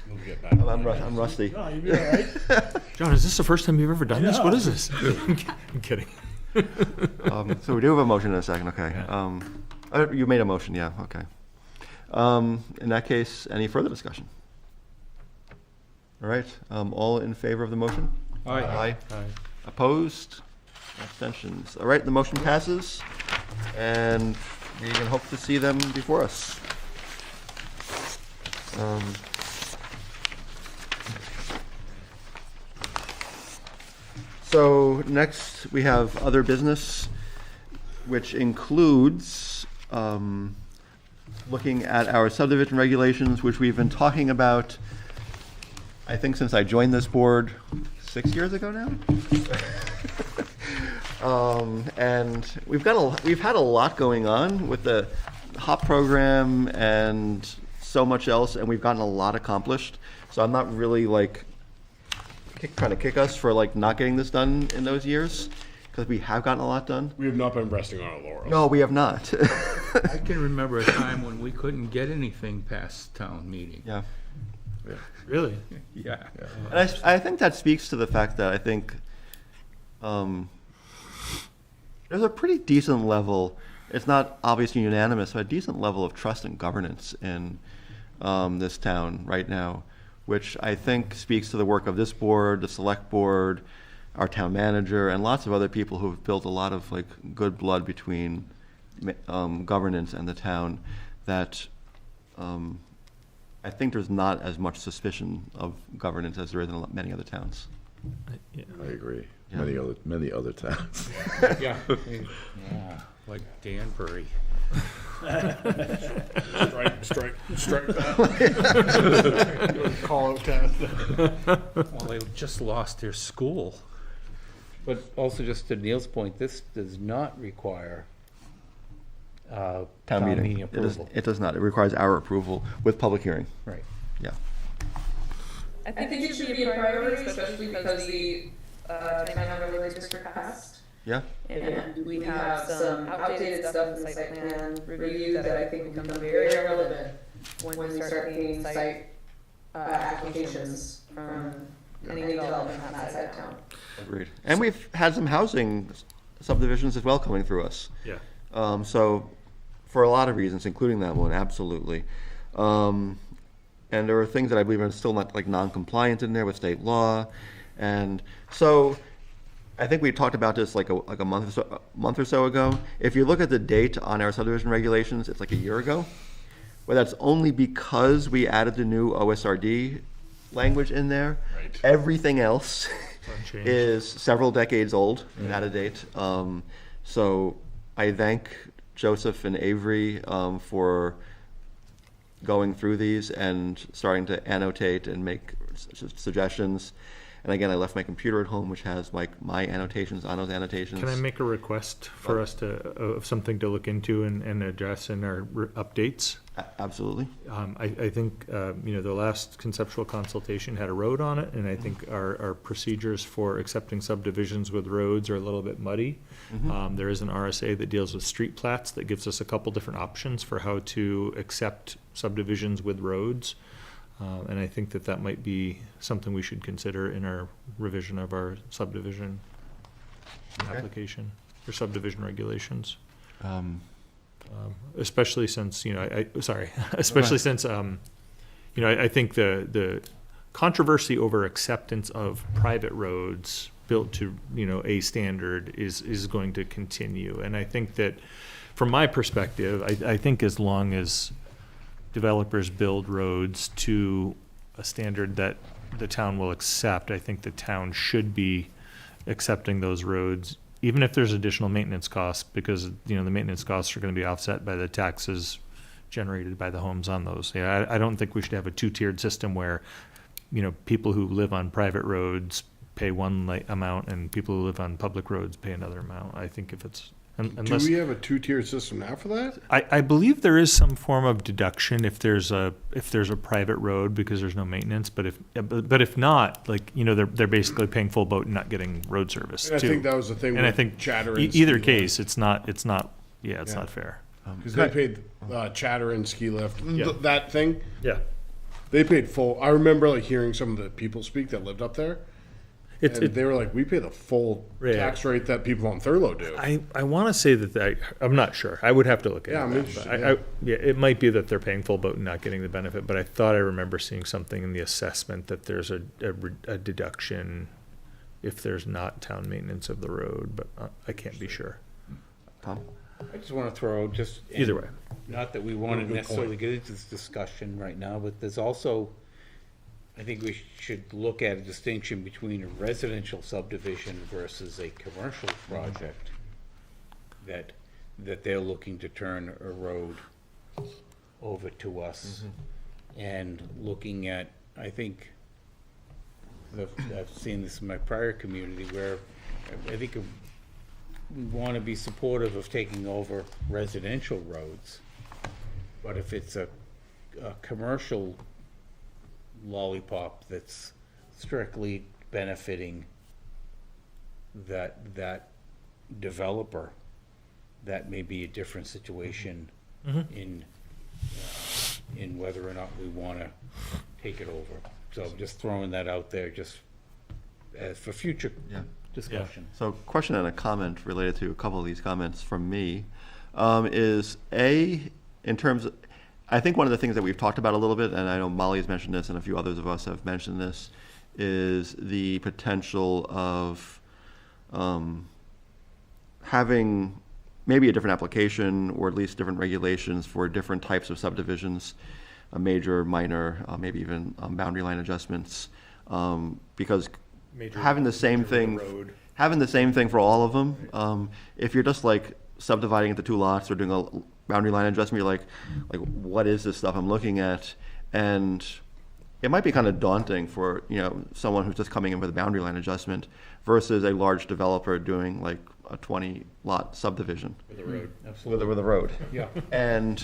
We'll get back. I'm rusty. John, is this the first time you've ever done this? What is this? I'm kidding. So we do have a motion in a second, okay. You made a motion, yeah, okay. In that case, any further discussion? All right, all in favor of the motion? Aye. Aye. Opposed? Abstentions? All right, the motion passes, and we can hope to see them before us. So next, we have other business, which includes looking at our subdivision regulations, which we've been talking about, I think since I joined this board 6 years ago now. And we've had a lot going on with the HOP program and so much else, and we've gotten a lot accomplished. So I'm not really trying to kick us for not getting this done in those years, because we have gotten a lot done. We have not been resting on our laurels. No, we have not. I can remember a time when we couldn't get anything past town meeting. Yeah. Really? Yeah. And I think that speaks to the fact that I think there's a pretty decent level, it's not obviously unanimous, but a decent level of trust and governance in this town right now, which I think speaks to the work of this board, the select board, our town manager, and lots of other people who've built a lot of like good blood between governance and the town, that I think there's not as much suspicion of governance as there is in many other towns. I agree. Yeah. Many other towns. Yeah. Yeah. Like Danbury. Strike that. Call it test. Well, they just lost their school. But also, just to Neil's point, this does not require town meeting approval. It does not. It requires our approval with public hearing. Right. Yeah. I think it should be a priority, especially because the Town Overlay District passed. Yeah. And we have some outdated stuff in the site plan review that I think becomes very relevant when we start getting site applications from any development on that side of town. Agreed. And we've had some housing subdivisions as well coming through us. Yeah. So for a lot of reasons, including that one, absolutely. And there are things that I believe are still not like non-compliant in there with state law. And so I think we talked about this like a month or so ago. If you look at the date on our subdivision regulations, it's like a year ago. Well, that's only because we added the new OSRD language in there. Right. Everything else Unchanged. is several decades old and out of date. So I thank Joseph and Avery for going through these and starting to annotate and make suggestions. And again, I left my computer at home, which has like my annotations on those annotations. Can I make a request for us to, of something to look into and address in our updates? Absolutely. I think, the last conceptual consultation had a road on it, and I think our procedures for accepting subdivisions with roads are a little bit muddy. There is an RSA that deals with street plats that gives us a couple different options for how to accept subdivisions with roads. And I think that might be something we should consider in our revision of our subdivision application, or subdivision regulations. Especially since, especially since, I think the controversy over acceptance of private roads built to, a standard is going to continue. And I think that, from my perspective, I think as long as developers build roads to a standard that the town will accept, I think the town should be accepting those roads, even if there's additional maintenance costs, because, the maintenance costs are gonna be offset by the taxes generated by the homes on those. Yeah, I don't think we should have a two-tiered system where, people who live on private roads pay one amount and people who live on public roads pay another amount. I think if it's, unless. Do we have a two-tier system now for that? I believe there is some form of deduction if there's a private road because there's no maintenance, but if not, like, they're basically paying full boat and not getting road service And I too. think that was the thing And I with think Chatter and either Ski case, it's not not fair. Because they paid Chatter and Ski Lift, Yeah. that thing, Yeah. they paid full. I remember like hearing some of the people speak that lived up there. It's, And they were like, we pay the full Yeah. tax rate that people on Thurlow do. I want to say that I'm not sure. I would have to look at Yeah, it. I'm but interested, it might be that they're paying full boat and not getting the benefit, but I thought I remember seeing something in the assessment that there's a deduction if there's not town maintenance of the road, but I can't be sure. Tom? I just want to throw just. Either way. Not that we want to Good necessarily point. get into this discussion right now, but there's also, I think we should look at a distinction between a residential subdivision versus a commercial project that they're looking to turn a road over to us. And looking at, I think, I've seen this in my prior community where I think we want to be supportive of taking over residential roads. But if it's a commercial lollipop that's strictly benefiting that developer, that may be a different situation in whether or not we want to take it over. So I'm just throwing that out there, just as for future Yeah. discussion. So question and a comment related to a couple of these comments from me is in terms of, I think one of the things that we've talked about a little bit, and I know Molly has mentioned this and a few others of us have mentioned this, is the potential of having maybe a different application or at least different regulations for different types of subdivisions, a major, minor, maybe even boundary line adjustments, because having the same thing, for all of them, if you're just like subdividing into 2 lots or doing a boundary line adjustment, you're like what is this stuff I'm looking at? And it might be kind of daunting for someone who's just coming in with a boundary line adjustment versus a large developer doing like a 20-lot subdivision With a road, absolutely. with a road. Yeah. And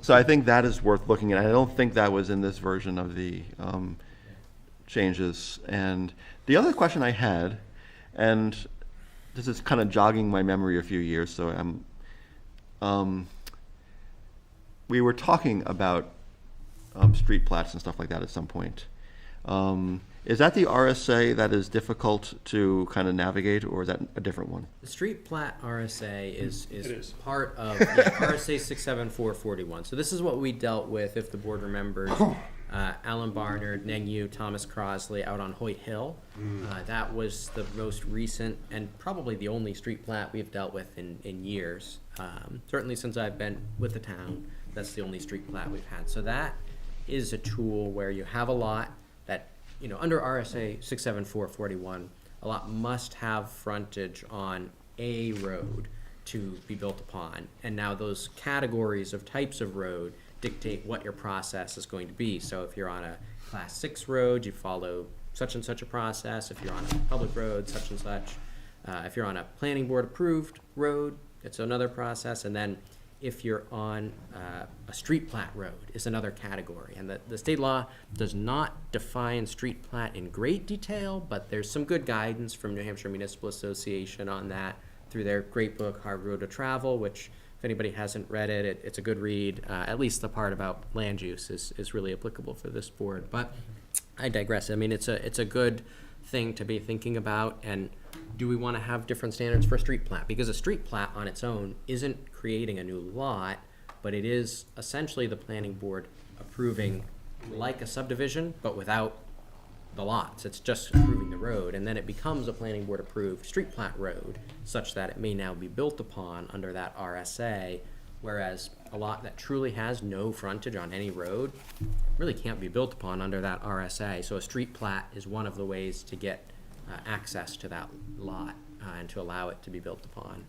so I think that is worth looking at. I don't think that was in this version of the changes. And the other question I had, and this is kind of jogging my memory a few years, so we were talking about street plats and stuff like that at some point. Is that the RSA that is difficult to kind of navigate, or is that a different one? The street plat RSA is part of RSA 67441. So this is what we dealt with, if the board remembers, Alan Barnard, Neng Yu, Thomas Crosley out on Hoyt Hill. That was the most recent and probably the only street plat we've dealt with in years. Certainly since I've been with the town, that's the only street plat we've had. So that is a tool where you have a lot that, under RSA 67441, a lot must have frontage on a road to be built upon. And now those categories of types of road dictate what your process is going to be. So if you're on a class 6 road, you follow such and such a process. If you're on a public road, such and such. If you're on a planning board approved road, it's another process. And then if you're on a street plat road is another category. And the state law does not define street plat in great detail, but there's some good guidance from New Hampshire Municipal Association on that through their great book, Hard Road to Travel, which if anybody hasn't read it, it's a good read. At least the part about land use is really applicable for this board. But I digress. I mean, it's a good thing to be thinking about. And do we want to have different standards for a street plat? Because a street plat on its own isn't creating a new lot, but it is essentially the planning board approving like a subdivision, but without the lots. It's just approving the road, and then it becomes a planning board approved street plat road, such that it may now be built upon under that RSA, whereas a lot that truly has no frontage on any road really can't be built upon under that RSA. So a street plat is one of the ways to get access to that lot and to allow it to be built upon.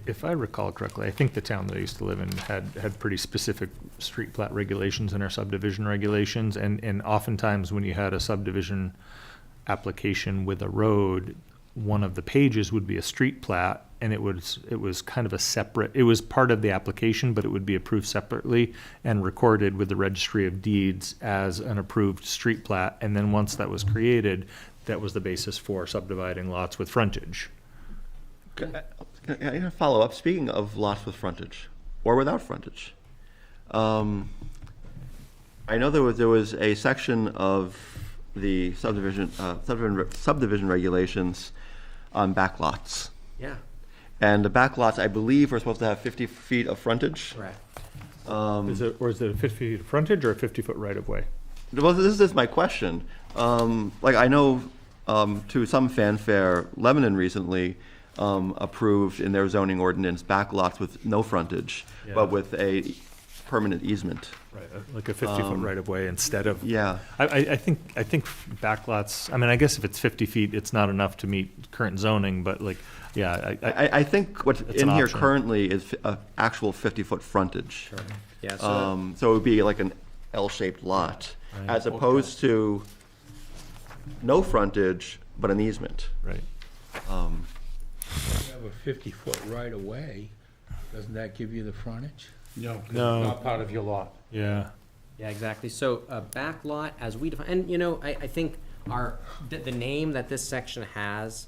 If I recall correctly, I think the town that I used to live in had pretty specific street plat regulations in our subdivision regulations, and oftentimes when you had a subdivision application with a road, one of the pages would be a street plat, and it was kind of a separate, it was part of the application, but it would be approved separately and recorded with the Registry of Deeds as an approved street plat, and then once that was created, that was the basis for subdividing lots with frontage. Can I follow up? Speaking of lots with frontage or without frontage, I know there was a section of the subdivision regulations on backlots, Yeah, and the backlots, I believe, are supposed to have 50 feet of frontage. correct. Is it a 50 feet of frontage or a 50-foot right-of-way? Well, this is my question. Like I know, to some fanfare, Lebanon recently approved in their zoning ordinance backlots with no frontage, Yeah. but with a permanent easement. Right, like a 50-foot right-of-way instead of. Yeah. I think backlots, I mean, I guess if it's 50 feet, it's not enough to meet current zoning, but like, yeah. I think what's It's in an here option. currently is actual 50-foot frontage. Sure. Yeah, so So it would be like an L-shaped lot, Right. as opposed to no frontage, but an easement. Right. You have a 50-foot right of way, doesn't that give you the frontage? No, 'cause it's No. not part of your lot. Yeah. yeah, exactly. So a back lot, as we define, and I think the name that this section has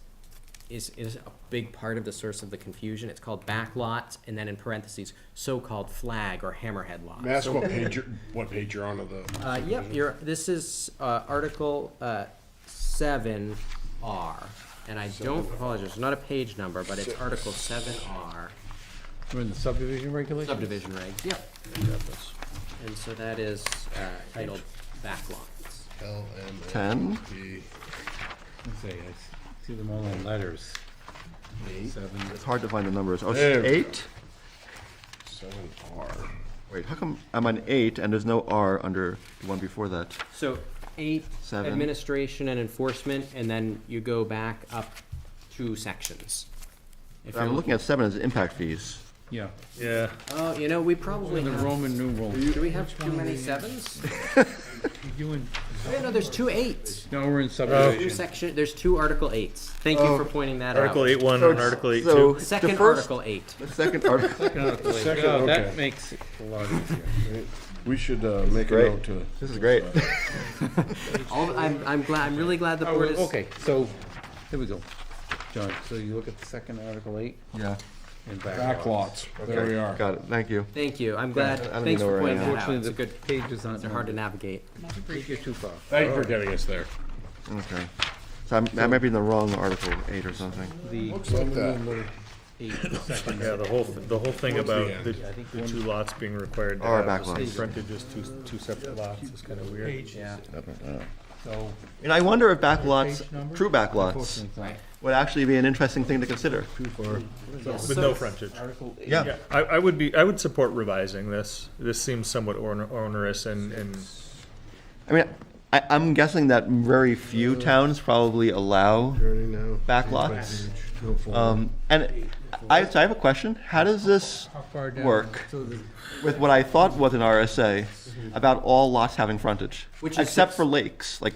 is a big part of the source of the confusion. It's called back lots, and then in parentheses, so-called flag or hammerhead lots. May I ask what page you're on of the? Yep, this is Article 7R, and I don't apologize, it's not a page number, but it's Article 7R, We're in the subdivision regulations? subdivision regs. Yep. and so that is titled backlots. LMP. 10. Let's see, I see them all in letters. 7. It's hard to find the numbers. Oh, There. 8? 7R. Wait, how come I'm on 8 and there's no R under the one before that? So 8, 7. administration and enforcement, and then you go back up 2 sections. If I'm you're looking at 7 as impact fees. Yeah. Yeah. Oh, you know, we probably The have, Roman numeral. do we have too many 7s? You and, Oh, no, there's 2 8s. No, we're in Two subdivision. there's 2 Article 8s. Thank you for pointing that Article out. 8.1 and Article 8.2. So Second the first, Article 8. The second article. Second, Oh, okay. that makes it a lot easier. We should make a Great. note to. This is great. I'm really glad the board is. Okay, so, here we go. John, so you look at the second Article 8 Yeah. and Back lots. There we are. Got it. Thank you. Thank you. I'm glad. I don't Thanks even know for where I pointing am. that out. Unfortunately, It's a the good. pages aren't They're hard to numbered. navigate. You get too far. Thank you for getting us there. Okay. So I might be in the wrong Article 8 or something. The Looks like that. Roman numeral 8, second. Yeah, the whole thing about the end? the 2 lots being required to Or have back the same lots. frontage as two separate lots is kind of weird. Yeah. So, And I wonder if backlots, true backlots, unfortunately, it's not. would actually be an interesting thing to consider. With no frontage. Article 8. Yeah. I would support revising this. This seems somewhat onerous and I mean, I'm guessing that very few towns probably allow Journey now. backlots. No form. And so I have a question. How does this How far down? work So the- with what I thought was an RSA about all lots having frontage? Which is Except six. for lakes, like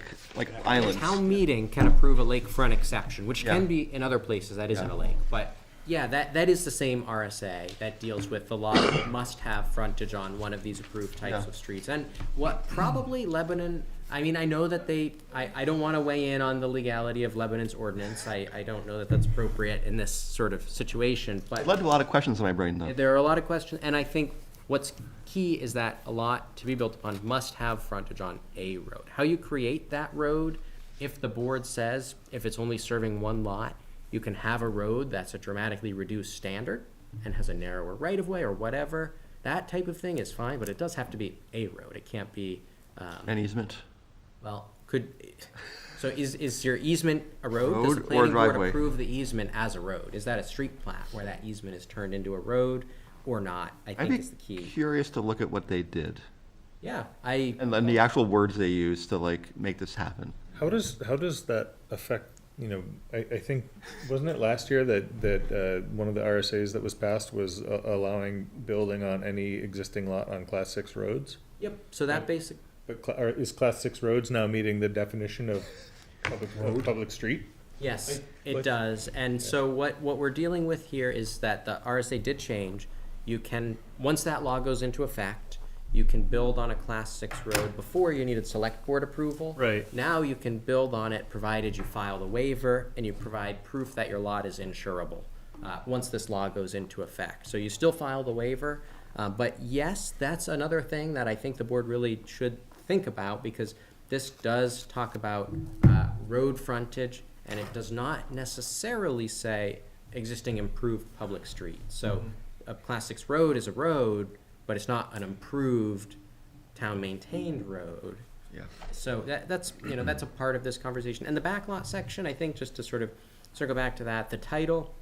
islands. Town meeting can approve a lakefront exception, which Yeah. can be in other places that isn't Yeah. a lake. But yeah, that is the same RSA that deals with the lot that must have frontage on one of these approved types Yeah. of streets. And what probably Lebanon, I mean, I know that I don't want to weigh in on the legality of Lebanon's ordinance. I don't know that that's appropriate in this sort of situation, but It led to a lot of questions in my brain, though. there are a lot of questions, and I think what's key is that a lot to be built upon must have frontage on a road. How you create that road, if the board says, if it's only serving one lot, you can have a road that's a dramatically reduced standard and has a narrower right-of-way or whatever, that type of thing is fine, but it does have to be a road. It can't be, An easement. well, so is your easement a road? Does the Road or planning board driveway? approve the easement as a road? Is that a street plat where that easement is turned into a road or not? I I'd think be is the key. curious to look at what they did Yeah, and then the actual words they used to make this happen. how does that affect, I think, wasn't it last year that one of the RSAs that was passed was allowing building on any existing lot on Class 6 roads? Yep, so that basic, But is Class 6 roads now meeting the definition of public street? yes, it does. And so what we're dealing with here is that the RSA did change. You can, once that law goes into effect, you can build on a Class 6 road. Before, you needed select board approval. Right. Now you can build on it, provided you file the waiver and you provide proof that your lot is insurable, once this law goes into effect. So you still file the waiver, but yes, that's another thing that I think the board really should think about, because this does talk about road frontage, and it does not necessarily say existing improved public street. So a Class 6 road is a road, but it's not an improved town-maintained road. Yeah. So that's a part of this conversation. And the backlot section, I think, just to sort of circle back to that, the title,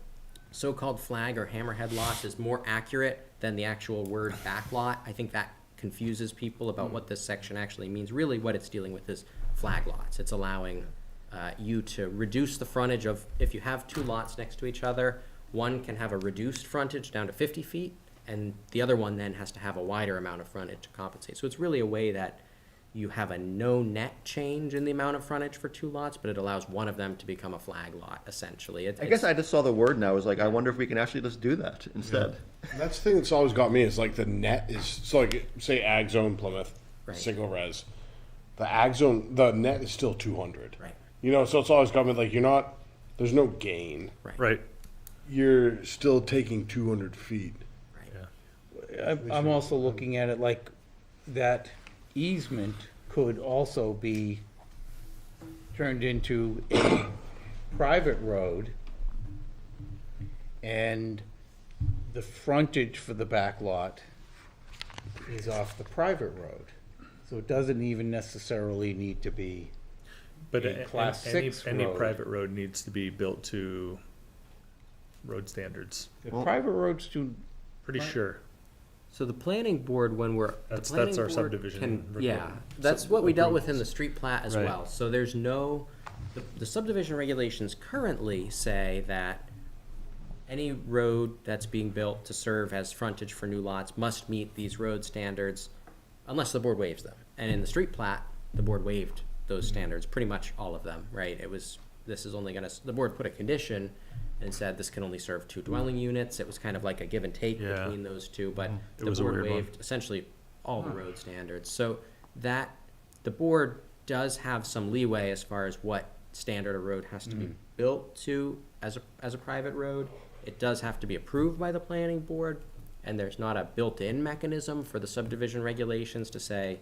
so-called flag or hammerhead lots, is more accurate than the actual word backlot. I think that confuses people about what this section actually means. Really, what it's dealing with is flag lots. It's allowing you to reduce the frontage of, if you have 2 lots next to each other, one can have a reduced frontage down to 50 feet, and the other one then has to have a wider amount of frontage to compensate. So it's really a way that you have a no net change in the amount of frontage for 2 lots, but it allows one of them to become a flag lot, essentially. I guess I just saw the word now. I was like, I wonder if we can actually just do that instead. That's the thing that's always got me is like the net is, so like say ag zone Plymouth, Right. single res. The ag zone, the net is still 200. Right. So it's always got me like there's no gain. Right. You're still taking 200 feet. I'm also looking at it like that easement could also be turned into a private road, and the frontage for the back lot is off the private road. So it doesn't even necessarily need to be But a class six any road. private road needs to be built to road standards. The private roads do, Pretty sure. So the planning board, when we're. the That's planning our board subdivision can- Yeah, requirement. that's what we dealt with in the street plat as Right. well. So there's no, the subdivision regulations currently say that any road that's being built to serve as frontage for new lots must meet these road standards unless the board waives them. And in the street plat, the board waived those standards, pretty much all of them, right? It was, this is only gonna, the board put a condition and said this can only serve 2 dwelling units. It was kind of like a give and take Yeah. between those two, but It the was a board weird one. waived essentially all the road standards. So that, the board does have some leeway as far as what standard a road has to be built to as a private road. It does have to be approved by the planning board, and there's not a built-in mechanism for the subdivision regulations to say,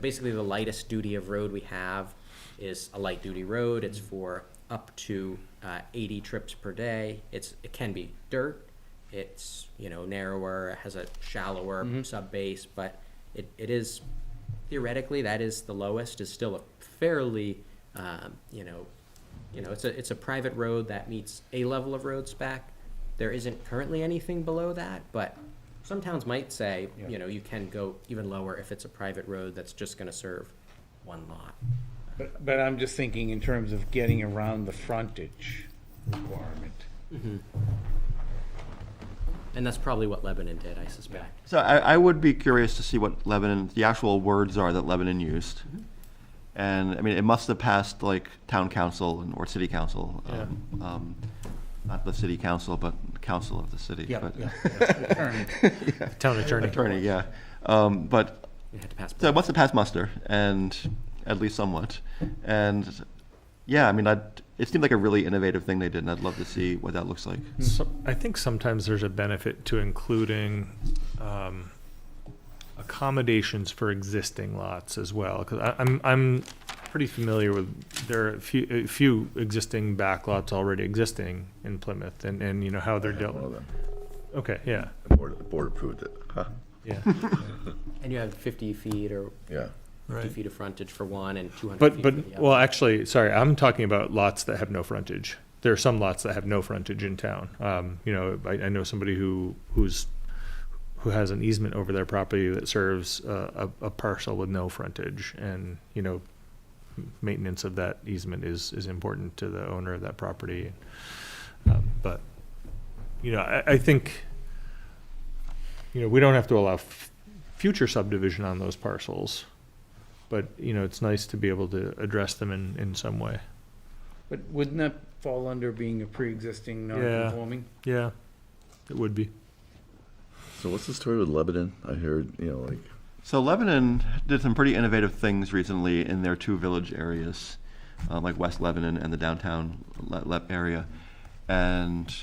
basically the lightest duty of road we have is a light-duty road. It's for up to 80 trips per day. It can be dirt. It's, narrower, it has a shallower sub-base, but it is, theoretically, that is the lowest, is still a fairly, it's a private road that meets a level of road spec. There isn't currently anything below that, but some towns might say, you can go even lower if it's a private road that's just gonna serve one lot. but I'm just thinking in terms of getting around the frontage requirement. And that's probably what Lebanon did, I suspect. So I would be curious to see what Lebanon, the actual words are that Lebanon used. And, I mean, it must have passed, like, town council or city council. Not the city council, but council of the city. but- Town attorney. Attorney, yeah. But, We had to pass. so it must have passed muster, and, at least somewhat. And, yeah, I mean, it seemed like a really innovative thing they did, and I'd love to see what that looks like. I think sometimes there's a benefit to including accommodations for existing lots as well, because I'm pretty familiar with, there are a few existing back lots already existing in Plymouth, and how they're dealt One of with. them. Okay, yeah, The board approved it. Huh. yeah. And you have 50 feet or Yeah. 50 feet of frontage for one and 200 But, feet but, for the other. well, actually, sorry, I'm talking about lots that have no frontage. There are some lots that have no frontage in town. I know somebody who has an easement over their property that serves a parcel with no frontage, and, maintenance of that easement is important to the owner of that property. But, I think, we don't have to allow future subdivision on those parcels, but, it's nice to be able to address them in some way. But wouldn't that fall under being a pre-existing non-conforming? Yeah, it would be. So what's the story with Lebanon? I heard, So Lebanon did some pretty innovative things recently in their 2 village areas, like West Lebanon and the downtown area. And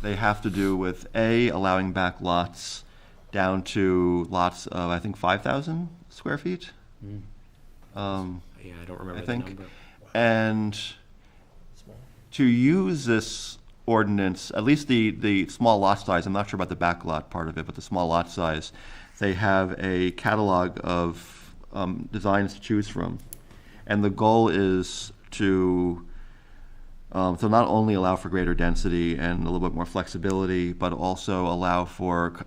they have to do with, allowing back lots down to lots of, I think, 5,000 square feet. Yeah, I don't remember I the think. number. And to use this ordinance, at least the small lot size, I'm not sure about the back lot part of it, but the small lot size, they have a catalog of designs to choose from. And the goal is to not only allow for greater density and a little bit more flexibility, but also allow for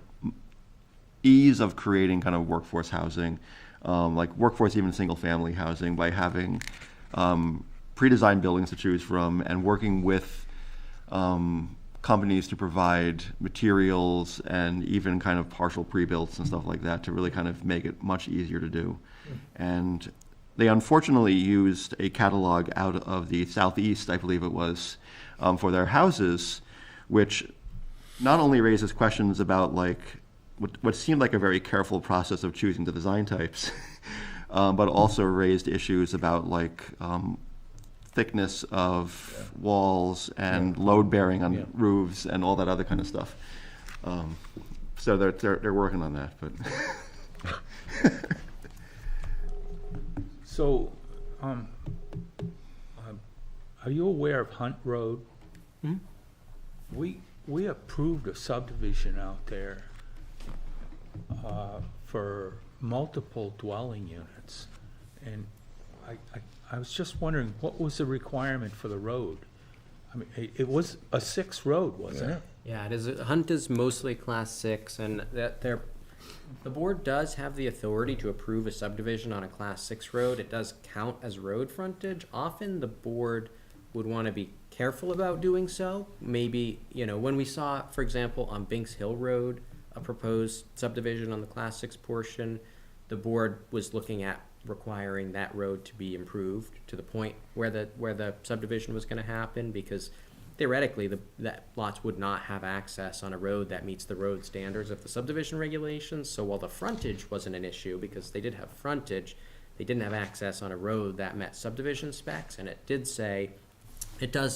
ease of creating kind of workforce housing, like workforce, even single-family housing, by having pre-designed buildings to choose from and working with companies to provide materials and even kind of partial pre-builts and stuff like that to really kind of make it much easier to do. And they unfortunately used a catalog out of the southeast, I believe it was, for their houses, which not only raises questions about like what seemed like a very careful process of choosing the design types, but also raised issues about like thickness of walls and load bearing on roofs and all that other kind of stuff. So they're working on that, but. So, are you aware of Hunt Road? We approved a subdivision out there for multiple dwelling units. And I was just wondering, what was the requirement for the road? I mean, it was a 6 road, wasn't it? Yeah, it is, Hunt is mostly class 6, and the board does have the authority to approve a subdivision on a class 6 road. It does count as road frontage. Often the board would want to be careful about doing so. Maybe, when we saw, for example, on Binks Hill Road, a proposed subdivision on the class 6 portion, the board was looking at requiring that road to be improved to the point where the subdivision was going to happen, because theoretically that lots would not have access on a road that meets the road standards of the subdivision regulations. So while the frontage wasn't an issue, because they did have frontage, they didn't have access on a road that met subdivision specs. And it does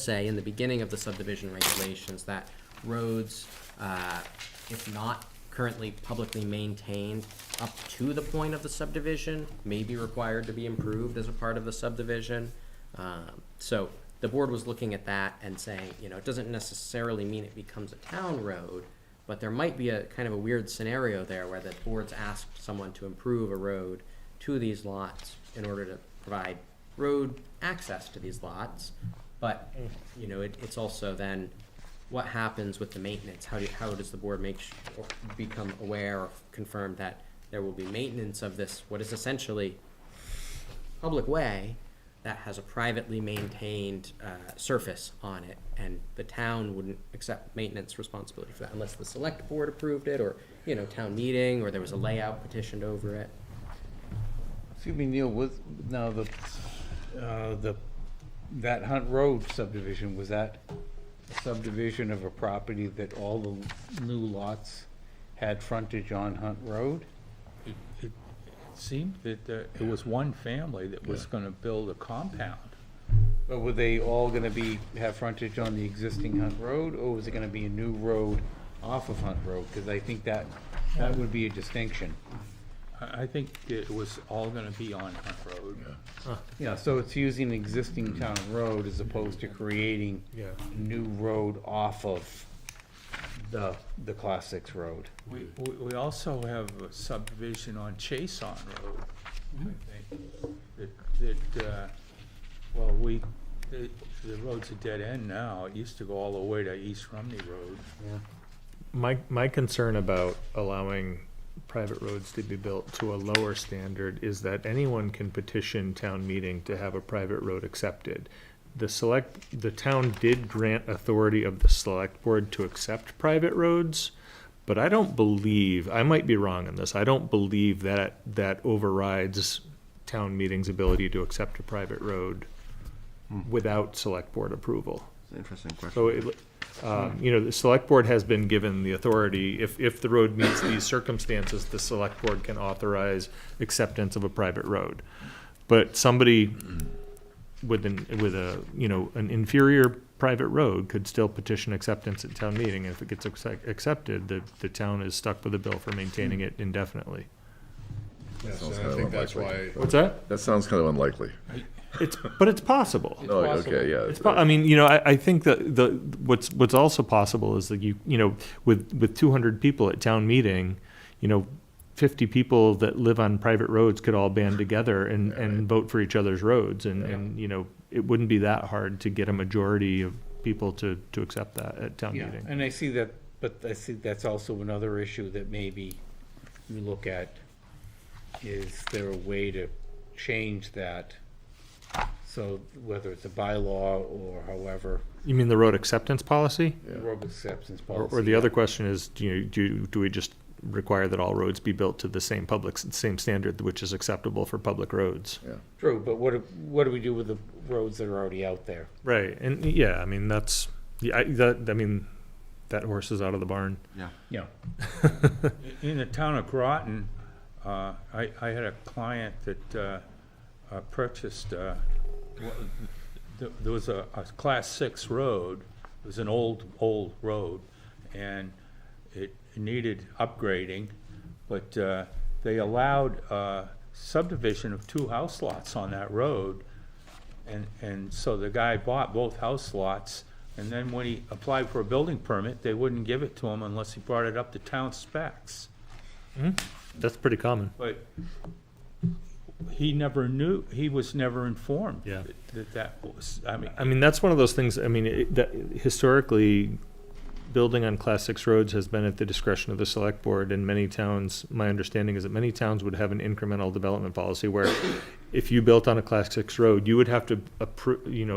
say in the beginning of the subdivision regulations that roads, if not currently publicly maintained up to the point of the subdivision, may be required to be improved as a part of the subdivision. So the board was looking at that and saying, it doesn't necessarily mean it becomes a town road, but there might be a kind of a weird scenario there where the board's asked someone to improve a road to these lots in order to provide road access to these lots. But, it's also then what happens with the maintenance? How does the board become aware or confirm that there will be maintenance of this, what is essentially public way that has a privately maintained surface on it, and the town wouldn't accept maintenance responsibility for that unless the select board approved it, or, town meeting, or there was a layout petitioned over it. Excuse me, Neil, that Hunt Road subdivision, was that a subdivision of a property that all the new lots had frontage on Hunt Road? It seemed that it was one family that was gonna build a compound. But were they all gonna have frontage on the existing Hunt Road, or was it gonna be a new road off of Hunt Road? Because I think that would be a distinction. I think it was all gonna be on Hunt Road. Yeah, so it's using the existing town road as opposed to creating a new road off of the Class 6 road. We also have a subdivision on Chason Road, I think, the road's a dead end now. It used to go all the way to East Rumney Road. My concern about allowing private roads to be built to a lower standard is that anyone can petition town meeting to have a private road accepted. The town did grant authority of the select board to accept private roads, but I don't believe, I might be wrong on this, I don't believe that overrides town meeting's ability to accept a private road without select board approval. It's an interesting question. So, the select board has been given the authority, if the road meets these circumstances, the select board can authorize acceptance of a private road. But somebody with an inferior private road could still petition acceptance at town meeting. And if it gets accepted, the town is stuck with a bill for maintaining it indefinitely. Yes, Sounds and I kind think of that's unlikely. why. What's that? That sounds kind of unlikely. But it's possible. Oh, okay, yeah. I think that what's also possible is that with 200 people at town meeting, 50 people that live on private roads could all band together and vote for each other's roads, and it wouldn't be that hard to get a majority of people to accept that at town Yeah, meeting. and I see that, but I see that's also another issue that maybe you look at. Is there a way to change that? So whether it's a bylaw or however, You mean the road acceptance policy? road acceptance Or policy. the other question is, do we just require that all roads be built to the same standard which is acceptable for public roads? True, but what do we do with the roads that are already out there? Right, and that horse is out of the barn. Yeah. Yeah. In the town of Groton, I had a client that purchased, there was a Class 6 road. It was an old road, and it needed upgrading, but they allowed subdivision of 2 house lots on that road, and so the guy bought both house lots, and then when he applied for a building permit, they wouldn't give it to him unless he brought it up to town specs. That's pretty common. But he never knew, he was never informed Yeah. that was, I mean, that's one of those things, I mean, that historically, building on Class 6 roads has been at the discretion of the select board, and many towns, my understanding is that many towns would have an incremental development policy where if you built on a Class 6 road, you would have to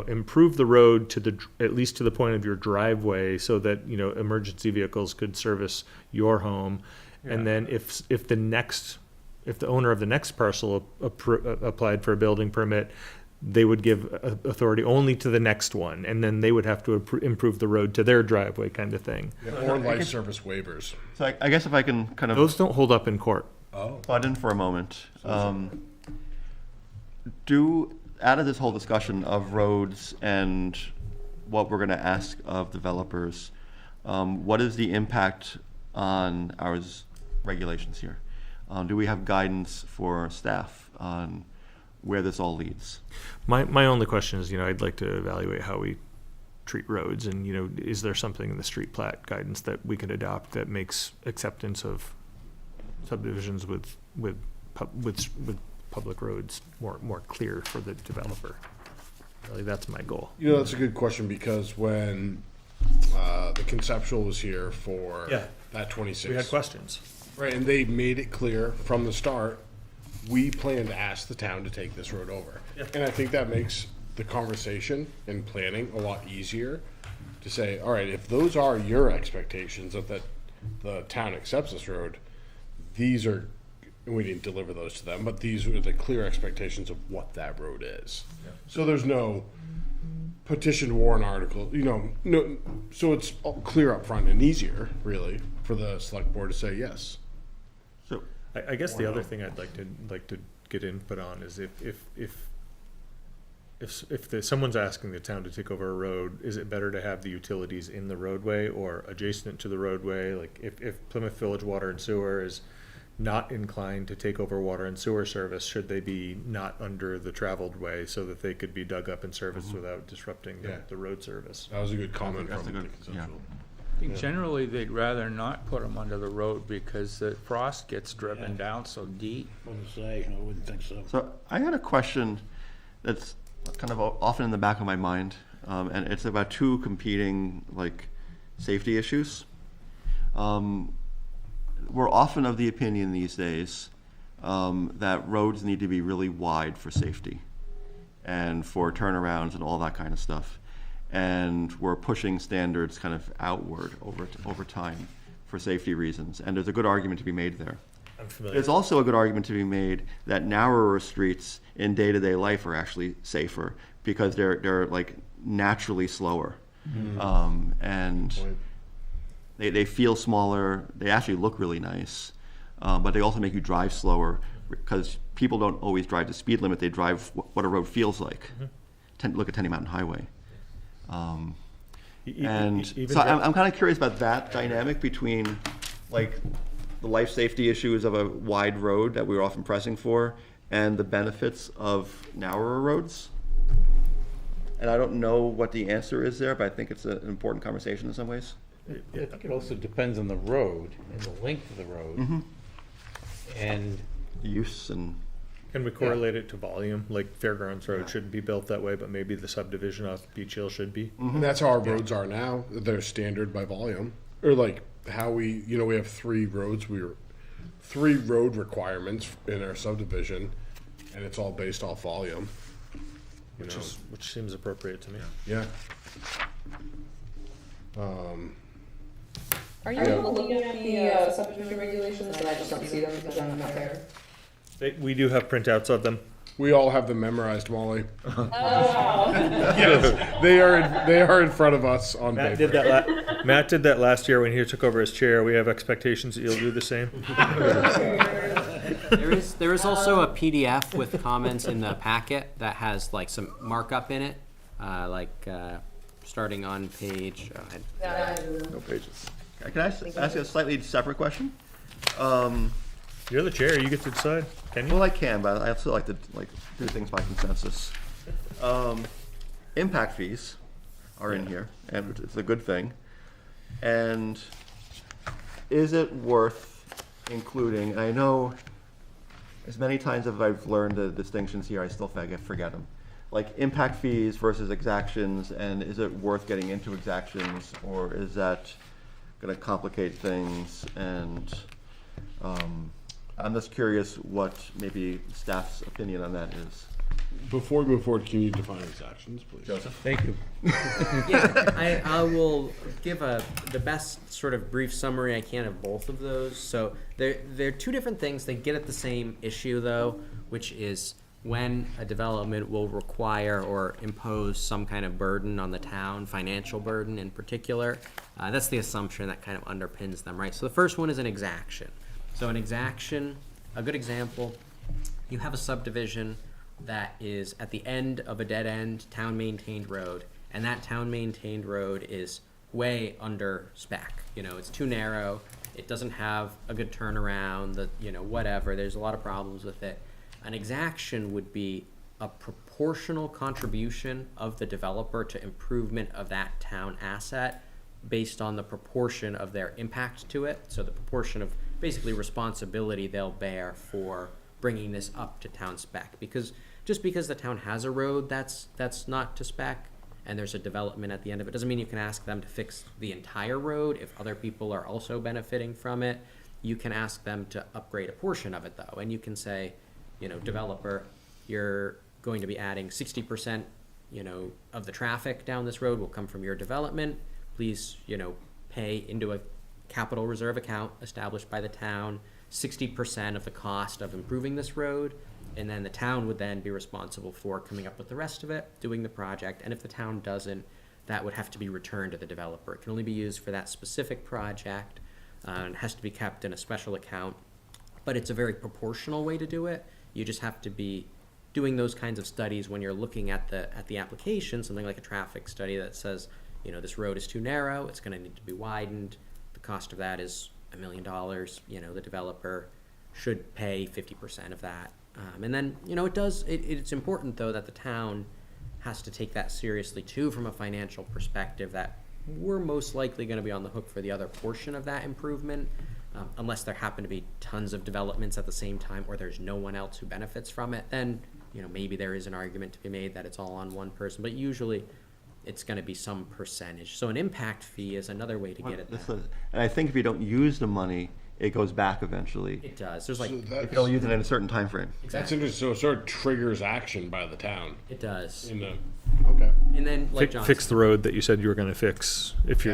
improve the road to at least to the point of your driveway so that, emergency vehicles could service your home. And then if the owner of the next parcel applied for a building permit, they would give authority only to the next one, and then they would have to improve the road to their driveway, kind of thing. Or life service waivers. So I guess if I can kind of Those don't hold up in court. butt in for a moment, out of this whole discussion of roads and what we're going to ask of developers, what is the impact on our regulations here? Do we have guidance for staff on where this all leads? My only question is, I'd like to evaluate how we treat roads, and, is there something in the street plat guidance that we could adopt that makes acceptance of subdivisions with public roads more clear for the developer? Really, that's my goal. That's a good question, because when the conceptual was here for that 26. We had questions. Right, and they made it clear from the start, we plan to ask the town to take this road over. And I think that makes the conversation and planning a lot easier to say, all right, if those are your expectations that the town accepts this road, these are, and we didn't deliver those to them, but these are the clear expectations of what that road is. So there's no petition warrant article, no, so it's all clear up front and easier, really, for the select board to say yes. So I guess the other thing I'd like to get input on is if someone's asking the town to take over a road, is it better to have the utilities in the roadway or adjacent to the roadway? Like if Plymouth Village Water and Sewer is not inclined to take over water and sewer service, should they be not under the traveled way so that they could be dug up and serviced without disrupting the road service? That was a good comment That's from a the good- conceptual. I think generally they'd rather not put them under the road because the frost gets driven down so deep. I wouldn't think so. So I had a question that's kind of often in the back of my mind, and it's about two competing safety issues. We're often of the opinion these days that roads need to be really wide for safety and for turnarounds and all that kind of stuff. And we're pushing standards kind of outward over time for safety reasons. And there's a good argument to be made there. I'm familiar. There's also a good argument to be made that narrower streets in day-to-day life are actually safer because they're naturally slower. And they feel smaller. They actually look really nice, but they also make you drive slower because people don't always drive the speed limit. They drive what a road feels like. Look at Tenny Mountain Highway. And so I'm kind of curious about that dynamic between the life safety issues of a wide road that we're often pressing for and the benefits of narrower roads. And I don't know what the answer is there, but I think it's an important conversation in some ways. I think it also depends on the road and the length of the road. And Use and Can we correlate it to volume? Like Fairgrounds Road shouldn't be built that way, but maybe the subdivision off Beach Hill should be? And that's how our roads are now. They're standard by volume. Or how we have 3 roads. Three road requirements in our subdivision, and it's all based off volume. Which seems appropriate to me. Yeah. Are you looking at the subdivision regulations, and I just don't see them because I'm not there? We do have printouts of them. We all have them memorized, Molly. Oh, wow. Yes, they are in front of us on Matt paper. did that. Matt did that last year when he took over his chair. We have expectations that you'll do the same. There is also a PDF with comments in the packet that has some markup in it, starting on page. No pages. can I ask you a slightly separate question? You're the chair. You get to decide. Can you? Well, I can, but I also like to do things by consensus. Impact fees are in here, and it's a good thing. And is it worth including, and I know as many times as I've learned the distinctions here, I still forget them. Like impact fees versus exactions, and is it worth getting into exactions, or is that going to complicate things? And I'm just curious what maybe staff's opinion on that is. Before we move forward, can you define exactions, please? Joseph? Thank you. Yeah, I will give the best sort of brief summary I can of both of those. So they're two different things. They get at the same issue though, which is when a development will require or impose some kind of burden on the town, financial burden in particular. That's the assumption that kind of underpins them, right? So the first one is an exaction. So an exaction, a good example, you have a subdivision that is at the end of a dead-end town-maintained road, and that town-maintained road is way under spec. You know, it's too narrow, it doesn't have a good turnaround, whatever, there's a lot of problems with it. An exaction would be a proportional contribution of the developer to improvement of that town asset based on the proportion of their impact to it, so the proportion of basically responsibility they'll bear for bringing this up to town spec. Because just because the town has a road that's not to spec and there's a development at the end of it doesn't mean you can ask them to fix the entire road if other people are also benefiting from it. You can ask them to upgrade a portion of it though, and you can say, developer, you're going to be adding 60%, of the traffic down this road will come from your development. Please, pay into a capital reserve account established by the town 60% of the cost of improving this road, and then the town would then be responsible for coming up with the rest of it, doing the project, and if the town doesn't, that would have to be returned to the developer. It can only be used for that specific project, and it has to be kept in a special account, but it's a very proportional way to do it. You just have to be doing those kinds of studies when you're looking at the application, something like a traffic study that says, this road is too narrow, it's gonna need to be widened, the cost of that is $1 million, the developer should pay 50% of that. And then, it's important though that the town has to take that seriously too from a financial perspective, that we're most likely gonna be on the hook for the other portion of that improvement, unless there happen to be tons of developments at the same time or there's no one else who benefits from it. Then, maybe there is an argument to be made that it's all on one person, but usually it's going to be some percentage. So an impact fee is another way to get at that. And I think if you don't use the money, it goes back eventually. It does. There's like, If you don't use it in a certain time frame. That's interesting. So it sort of triggers action by the town. it does. Okay. And then, like John Fix said, the road that you said you were gonna fix, if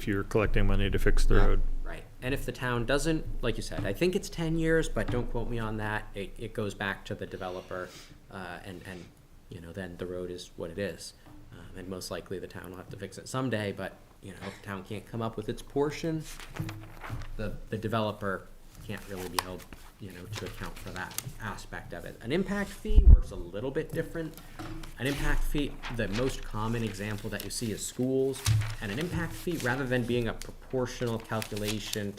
you're collecting money to fix the road. right. And if the town doesn't, like you said, I think it's 10 years, but don't quote me on that. It goes back to the developer, and then the road is what it is. And most likely the town will have to fix it someday, but, if the town can't come up with its portion, the developer can't really be held, to account for that aspect of it. An impact fee works a little bit different. An impact fee, the most common example that you see is schools, and an impact fee, rather than being a proportional calculation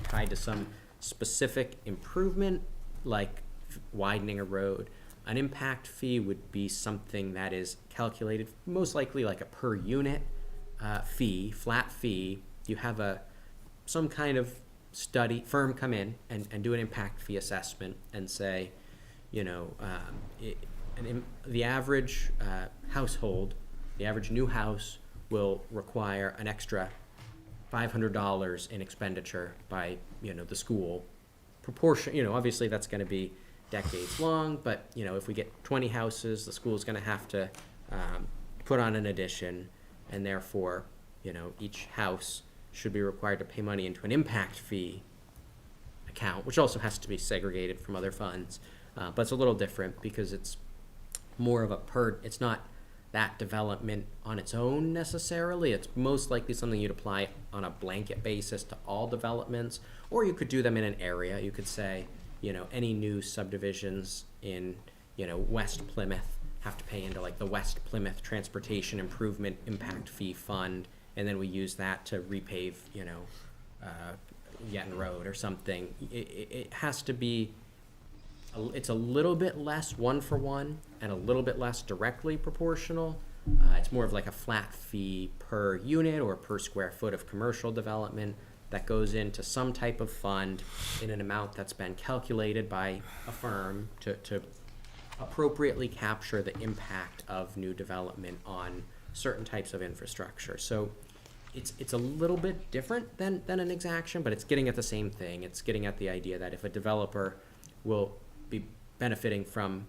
tied to some specific improvement, like widening a road, an impact fee would be something that is calculated most likely like a per unit fee, flat fee. You have some kind of study firm come in and do an impact fee assessment and say, the average household, the average new house will require an extra $500 in expenditure by the school. Proportion, obviously that's going to be decades long, but if we get 20 houses, the school's going to have to put on an addition, and therefore each house should be required to pay money into an impact fee account, which also has to be segregated from other funds, but it's a little different because it's more of it's not that development on its own necessarily. It's most likely something you'd apply on a blanket basis to all developments, or you could do them in an area. You could say, any new subdivisions in, West Plymouth have to pay into like the West Plymouth Transportation Improvement Impact Fee Fund, and then we use that to repave, Yetton Road or something. It has to be, it's a little bit less one for one and a little bit less directly proportional. It's more of like a flat fee per unit or per square foot of commercial development. that goes into some type of fund in an amount that's been calculated by a firm to appropriately capture the impact of new development on certain types of infrastructure. So it's a little bit different than an exaction, but it's getting at the same thing. It's getting at the idea that if a developer will be benefiting from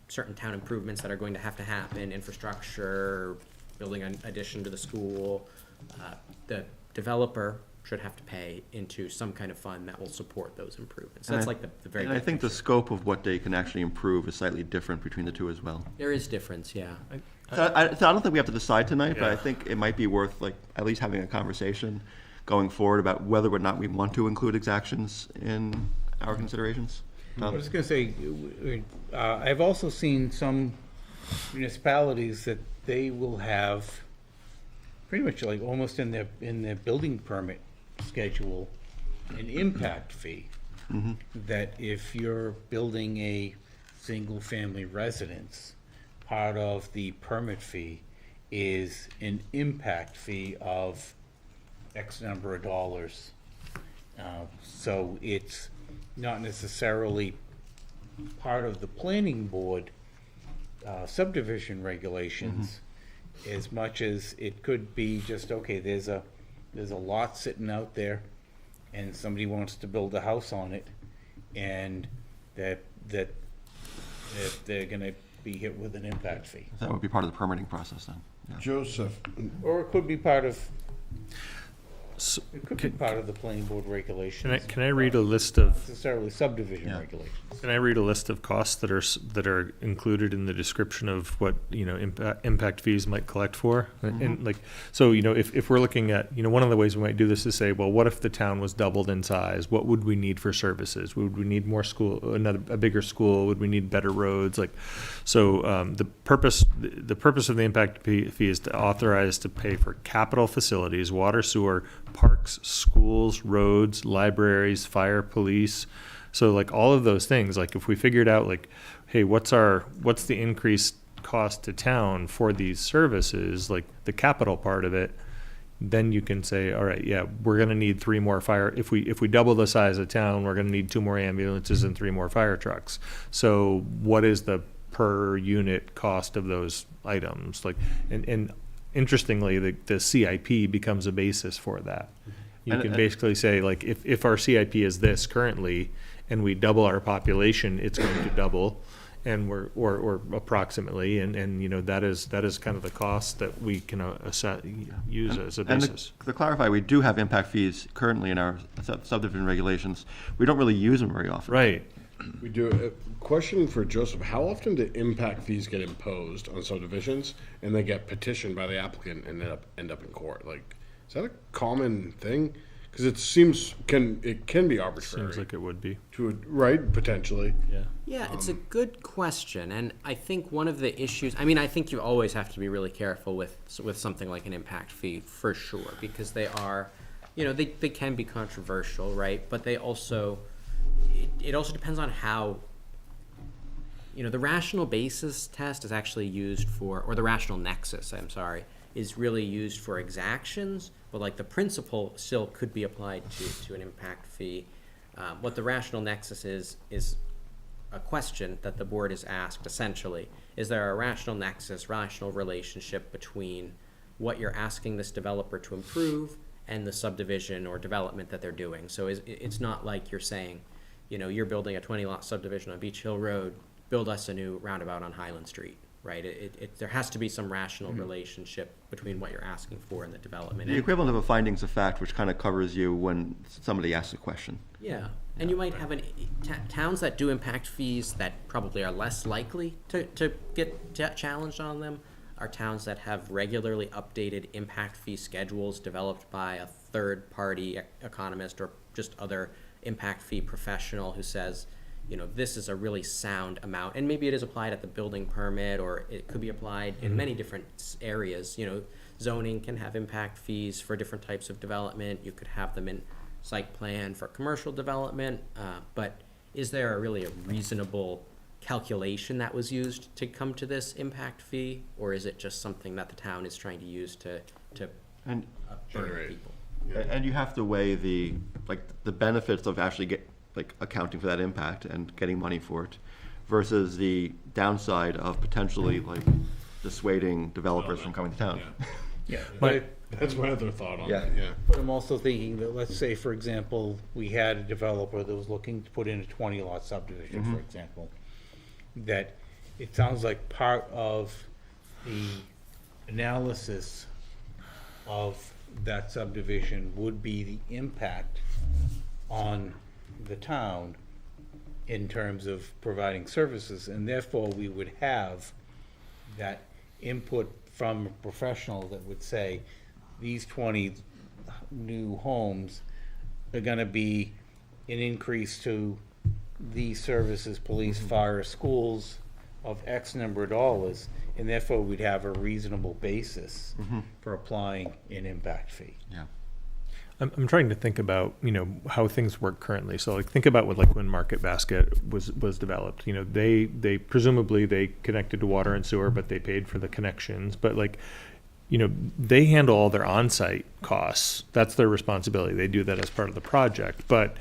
certain town improvements that are going to happen, infrastructure, building an addition to the school, the developer should have to pay into some kind of fund that will support those improvements. That's like the very And I big think the picture. scope of what they can actually improve is slightly different between the two as well. There is difference, yeah. So I don't think we have to decide tonight, but I Yeah. think it might be worth like at least having a conversation going forward about whether or not we want to include exactions in our considerations. I was gonna say, I've also seen some municipalities that they will have pretty much like almost in their building permit schedule, an impact fee. That if you're building a single-family residence, part of the permit fee is an impact fee of X number of dollars. So it's not necessarily part of the planning board subdivision regulations as much as it could be just, okay, there's a lot sitting out there and somebody wants to build a house on it, and that they're gonna be hit with an impact fee. That would be part of the permitting process then. Yeah. Joseph, Or it could be part of, So, it could be part of the planning board regulations. can I read a list of Necessarily subdivision Yeah. regulations. Can I read a list of costs that are included in the description of what, impact fees might collect for? And like, so, if we're looking at, one of the ways we might do this is say, well, what if the town was doubled in size? What would we need for services? Would we need more school, a bigger school? Would we need better roads? Like, so, the purpose of the impact fee is to authorize to pay for capital facilities, water, sewer, parks, schools, roads, libraries, fire, police. So like all of those things, like if we figured out like, hey, what's the increased cost to town for these services, like the capital part of it, then you can say, all right, yeah, we're gonna need 3 more fire, if we double the size of town, we're gonna need 2 more ambulances and 3 more fire trucks. So what is the per unit cost of those items? Like, and interestingly, the CIP becomes a basis for that. You And- can and- basically say, like, if our CIP is this currently, and we double our population, it's going to double, and or approximately, and that is kind of the cost that we can use as a And basis. to clarify, we do have impact fees currently in our subdivision regulations. We don't really use them very often. Right. we do, a question for Joseph, how often do impact fees get imposed on subdivisions and they get petitioned by the applicant and end up in court? Like, is that a common thing? Because it seems, it can be arbitrary. Seems like it would be. Right, potentially. Yeah. Yeah, it's a good question, and I think one of the issues, I think you always have to be really careful with something like an impact fee, for sure, because they are, they can be controversial, right? But they also, it also depends on how, the rational basis test is actually used for, or the rational nexus, I'm sorry, is really used for exactions, but like the principle still could be applied to an impact fee. What the rational nexus is a question that the board is asked, essentially. Is there a rational nexus, rational relationship between what you're asking this developer to improve and the subdivision or development that they're doing? So it's not like you're saying, you're building a 20-lot subdivision on Beach Hill Road, build us a new roundabout on Highland Street, right? There has to be some rational relationship between what you're asking for and the development. The equivalent of a findings of fact, which kind of covers you when somebody asks a question. Yeah, and you might have towns that do impact fees that probably are less likely to get challenged on them are towns that have regularly updated impact fee schedules developed by a third-party economist or just other impact fee professional who says, this is a really sound amount, and maybe it is applied at the building permit, or it could be applied in many different areas. Zoning can have impact fees for different types of development. You could have them in site plan for commercial development, but is there really a reasonable calculation that was used to come to this impact fee, or is it just something that the town is trying to use to And burden people? And you have to weigh the benefits of actually accounting for that impact and getting money for it versus the downside of potentially dissuading developers from coming to town. Yeah, But- That's my other thought on Yeah. it, yeah. but I'm also thinking that, let's say, for example, we had a developer that was looking to put in a 20-lot subdivision, for example, that it sounds like part of the analysis of that subdivision would be the impact on the town in terms of providing services, and therefore we would have that input from a professional that would say, these 20 new homes are gonna be an increase to these services, police, fire, schools, of X number of dollars, and therefore we'd have a reasonable basis for applying an impact fee. Yeah. I'm trying to think about, how things work currently. So think about when Market Basket was developed, they presumably they connected to water and sewer, but they paid for the connections. But they handle all their on-site costs. That's their responsibility. They do that as part of the project. But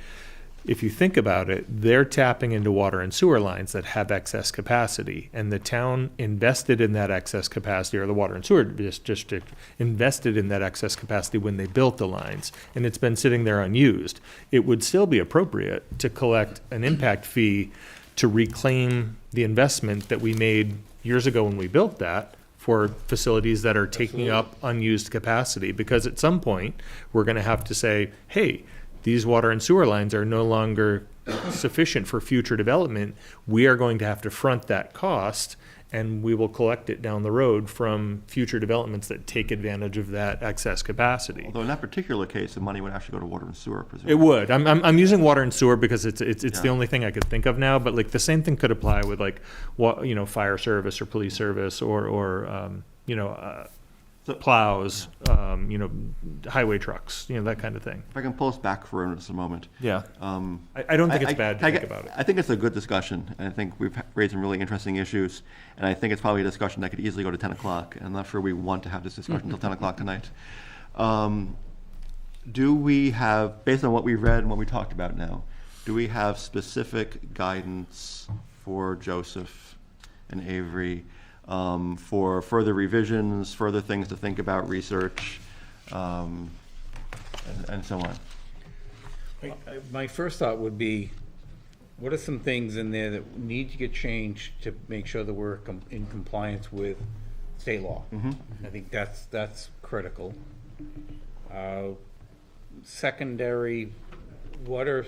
if you think about it, they're tapping into water and sewer lines that have excess capacity, and the town invested in that excess capacity, or the water and sewer district invested in that excess capacity when they built the lines, and it's been sitting there unused. It would still be appropriate to collect an impact fee to reclaim the investment that we made years ago when we built that for facilities that are taking up unused capacity, because at some point, we're gonna have to say, hey, these water and sewer lines are no longer sufficient for future development. We are going to have to front that cost, and we will collect it down the road from future developments that take advantage of that excess capacity. Although in that particular case, the money would actually go to water and sewer, presumably. It would. I'm using water and sewer because it's the Yeah. only thing I could think of now. But the same thing could apply with fire service or police service or plows, highway trucks, that kind of thing. If I can pull us back for just a moment. Yeah. I don't think it's bad to think about it. I think it's a good discussion, and I think we've raised some really interesting issues, and I think it's probably a discussion that could easily go to 10 o'clock, and I'm not sure we want to have this discussion until 10 o'clock tonight. Do we have, based on what we've read and what we talked about now, do we have specific guidance for Joseph and Avery for further revisions, further things to think about, research, and so on? My first thought would be, what are some things in there that need to get changed to make sure that we're in compliance with state law? I think that's critical. Secondary, what are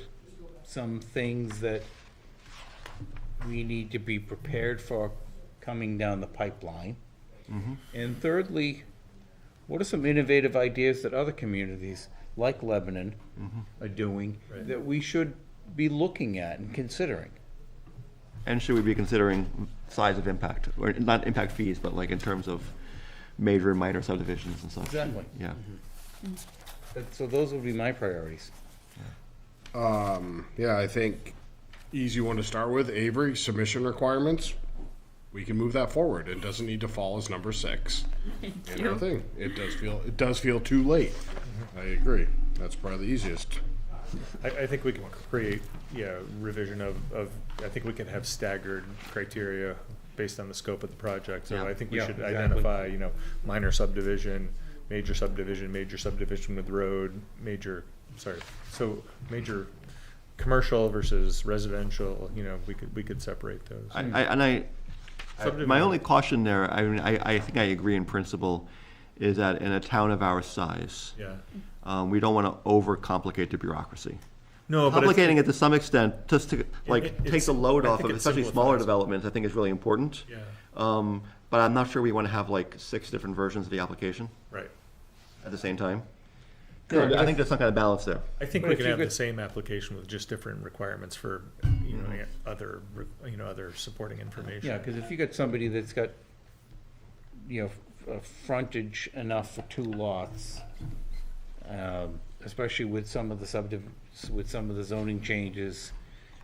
some things that we need to be prepared for coming down the pipeline? And thirdly, what are some innovative ideas that other communities like Lebanon are doing that we should be looking at and considering? And should we be considering size of impact, or not impact fees, but in terms of major and minor subdivisions and such? Exactly. Yeah. So those would be my priorities. Yeah, I think easy one to start with, Avery, submission requirements. We can move that forward. It doesn't need to fall as number 6 in our thing. It does feel too late. I agree. That's probably the easiest. I think we can create, revision of, I think we can have staggered criteria based on the scope of the project. So Yeah. I think we Yeah, should exactly. identify, minor subdivision, major subdivision with road, major commercial versus residential, we could separate those. My only caution there, I think I agree in principle, is that in a town of our size, Yeah. we don't want to overcomplicate the bureaucracy. No, but Complicating it to some extent, just to take it's- the load I off think of, it especially smaller simplifies it. developments, I think is really important. Yeah, But I'm not sure we want to have 6 different versions of the application right. at the same time. Sure, I think there's some kind of balance there. I think But we if can you have the could- same application with just different requirements for, other supporting information. Yeah, because if you got somebody that's got, frontage enough for 2 lots, especially with some of the zoning changes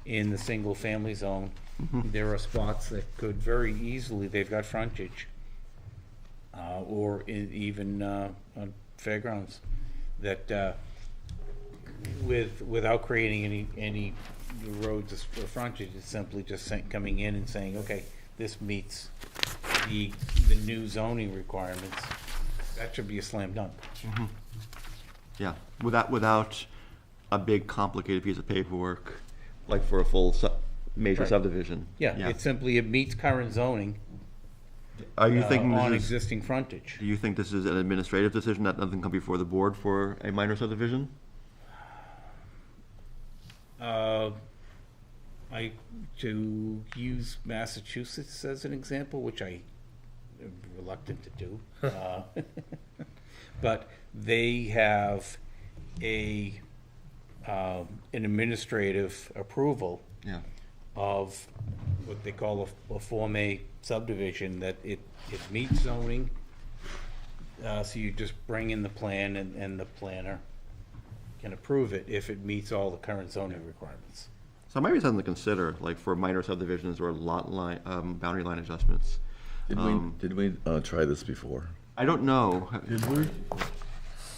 in the single-family zone, there are spots that could very easily, they've got frontage, or even on fairgrounds, that, without creating any roads or frontage, it's simply just coming in and saying, okay, this meets the new zoning requirements. That should be a slam dunk. Yeah, without a big complicated piece of paperwork, like for a full major Right. subdivision. Yeah, it meets current zoning Are you thinking on this is, existing frontage. do you think this is an administrative decision that doesn't come before the board for a minor subdivision? To use Massachusetts as an example, which I am reluctant to do, but they have an administrative approval Yeah. of what they call a Form A subdivision, that it meets zoning. So you just bring in the plan and the planner can approve it if it meets all the current zoning requirements. So it might be something to consider, like for minor subdivisions or lot line, boundary line adjustments. Did we try this before? I don't know. Did we?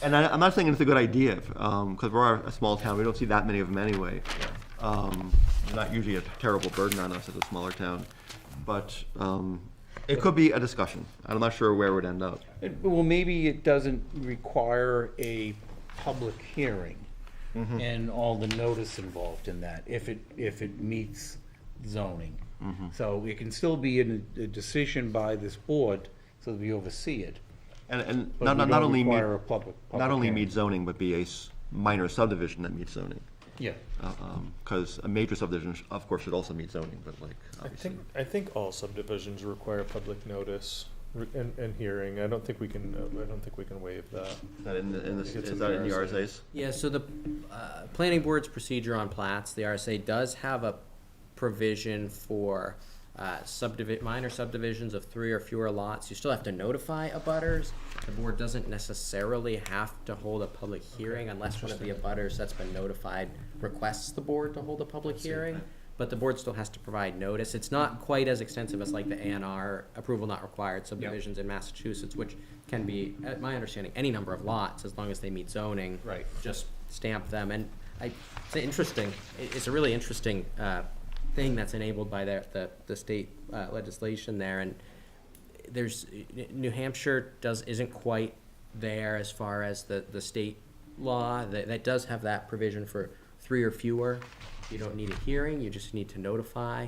And I'm not saying it's a good idea, because we're a small town, we don't see that many of them anyway. They're not usually a terrible burden on us as a smaller town, but it could be a discussion. I'm not sure where it would end up. Well, maybe it doesn't require a public hearing and all the notice involved in that, if it meets zoning. So it can still be a decision by this board, so that we oversee it. And But we not don't only require a public hearing. meet zoning, but be a minor subdivision that meets zoning. Yeah. Because a major subdivision, of course, should also meet zoning, but like, obviously. I think all subdivisions require public notice and hearing. I don't think we can waive that. Is that in It's is in that the in the RSA. RSAs? Yeah, so the planning board's procedure on plats, the RSA does have a provision for minor subdivisions of 3 or fewer lots. You still have to notify abutters. The board doesn't necessarily have to hold a public hearing unless one of the abutters that's been notified requests the board to hold a public hearing. But the board still has to provide notice. It's not quite as extensive as like the A&R, approval not required subdivisions in Massachusetts, which can be, at my understanding, any number of lots as long as they meet zoning. Right. Just stamp them. And it's a really interesting thing that's enabled by the state legislation there. And there's, New Hampshire isn't quite there as far as the state law. That does have that provision for 3 or fewer. You don't need a hearing, you just need to notify,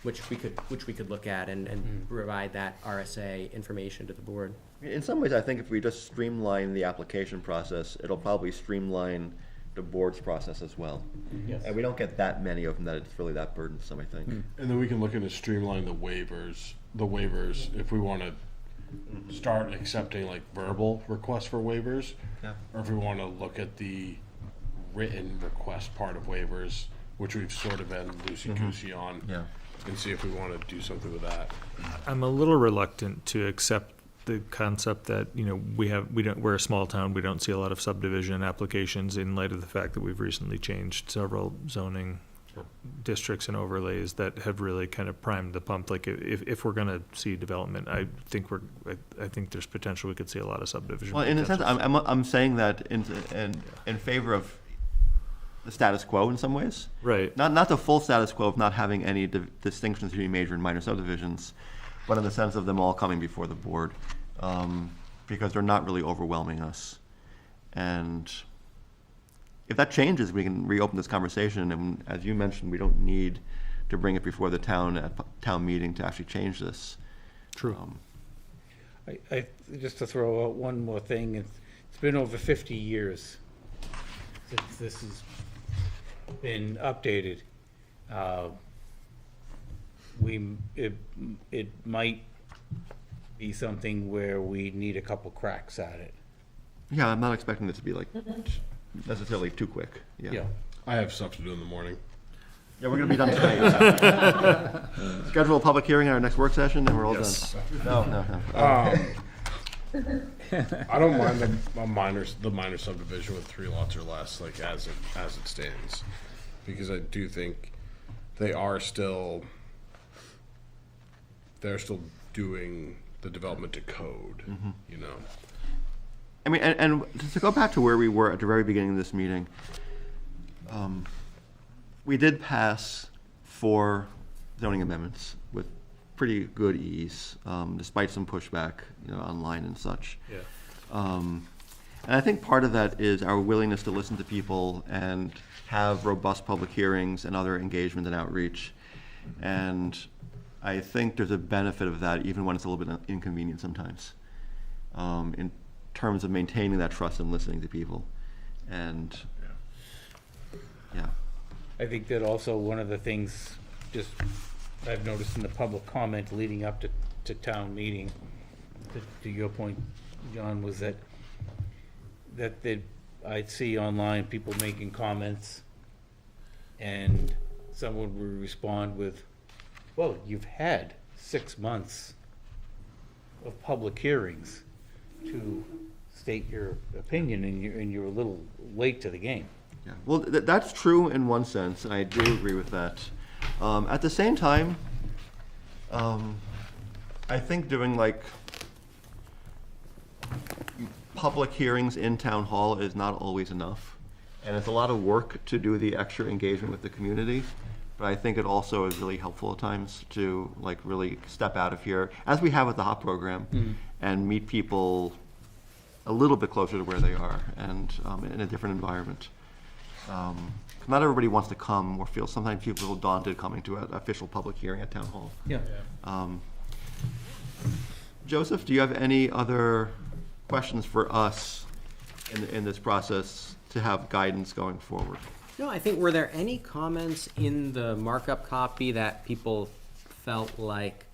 which we could look at and provide that RSA information to the board. In some ways, I think if we just streamline the application process, it'll probably streamline the board's process as well. Yes. And we don't get that many of them that it's really that burdensome, I think. And then we can look into streamline the waivers if we want to start accepting like verbal requests for waivers. Yeah. Or if we want to look at the written request part of waivers, which we've sort of been loosey-goosey on. Yeah. And see if we want to do something with that. I'm a little reluctant to accept the concept that, we're a small town, we don't see a lot of subdivision applications in light of the fact that we've recently changed several zoning districts and overlays that have really kind of primed the pump. Like if we're gonna see development, I think there's potential we could see a lot of subdivision. Well, in a sense, potentials. I'm saying that in favor of the status quo in some ways. Right. Not the full status quo of not having any distinctions between major and minor subdivisions, but in the sense of them all coming before the board, because they're not really overwhelming us. And if that changes, we can reopen this conversation. And as you mentioned, we don't need to bring it before the town at town meeting to actually change this. True. I just to throw out one more thing, it's been over 50 years since this has been updated. It might be something where we need a couple cracks at it. Yeah, I'm not expecting this to be like necessarily too quick. Yeah. I have stuff to do in the morning. Yeah, we're gonna be done tonight. Schedule a public hearing at our next work session, and we're all Yes. done. No. I don't mind the minor subdivision with 3 lots or less, like as it stands, because I do think they're still doing the development to code, I mean, and to go back to where we were at the very beginning of this meeting, we did pass 4 zoning amendments with pretty good ease, despite some pushback, online and such. Yeah. And I think part of that is our willingness to listen to people and have robust public hearings and other engagement and outreach. And I think there's a benefit of that, even when it's a little bit inconvenient sometimes, in terms of maintaining that trust and listening to people. And, yeah. I think that also one of the things just I've noticed in the public comment leading up to town meeting, to your point, John, was that I'd see online people making comments and someone would respond with, well, you've had 6 months of public hearings to state your opinion, and you're a little late to the game. Yeah. Well, that's true in one sense, and I do agree with that. At the same time, I think doing like public hearings in town hall is not always enough. And it's a lot of work to do the extra engagement with the community. But I think it also is really helpful at times to like really step out of here, as we have with the HOP program, and meet people a little bit closer to where they are and in a different environment. Not everybody wants to come or sometimes feel a little daunted coming to an official public hearing at town hall. Yeah. Joseph, do you have any other questions for us in this process to have guidance going forward? No, I think, were there any comments in the markup copy that people felt like,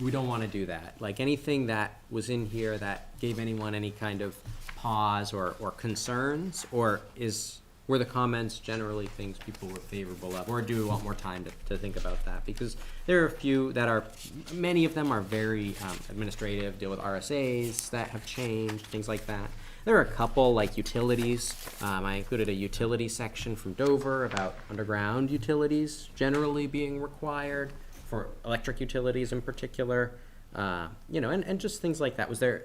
we don't want to do that? Like anything that was in here that gave anyone any kind of pause or concerns? Or were the comments generally things people were favorable of? Or do we want more time to think about that? Because there are a few many of them are very administrative, deal with RSAs that have changed, things like that. There are a couple, like utilities. I included a utility section from Dover about underground utilities generally being required, for electric utilities in particular. And just things like that. Was there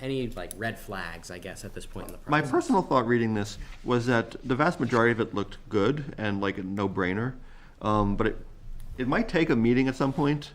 any like red flags, I guess, at this point in the process? My personal thought reading this was that the vast majority of it looked good and like a no-brainer. But it might take a meeting at some point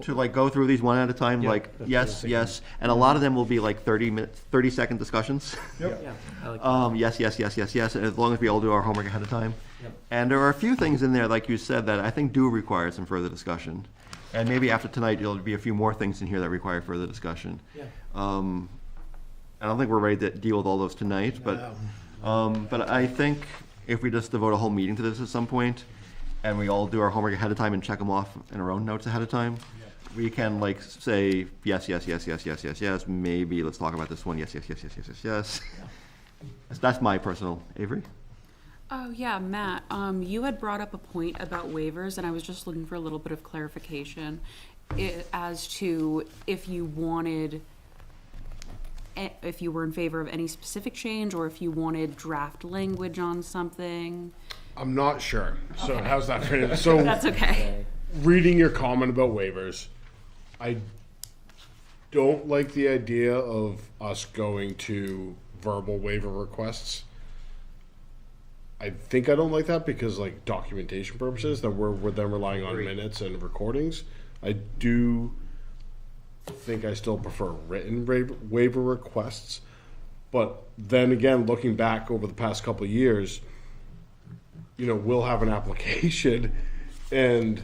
to like go through these one at a time, Yeah, like that's yes, what I yes, and a lot of them will be like 30-second discussions. Yeah, I like Yes, yes, and as long as we all do our homework ahead of time. Yep. And there are a few things in there, like you said, that I think do require some further discussion. And maybe after tonight, there'll be a few more things in here that require further discussion. Yeah. I don't think we're ready to deal with all those tonight, but I think if we just devote a whole meeting to this at some point, and we all do our homework ahead of time and check them off in our own notes ahead of time, we can like say, yes, maybe let's talk about this one, yes. That's my personal, Avery? Oh, yeah, Matt, you had brought up a point about waivers, and I was just looking for a little bit of clarification as to if you wanted, if you were in favor of any specific change, or if you wanted draft language on something. I'm not sure. So Okay. how's that for So That's okay. reading your comment about waivers, I don't like the idea of us going to verbal waiver requests. I think I don't like that because, like, documentation purposes, that we're then relying on minutes and recordings. I do think I still prefer written waiver requests. But then again, looking back over the past couple of years, we'll have an application and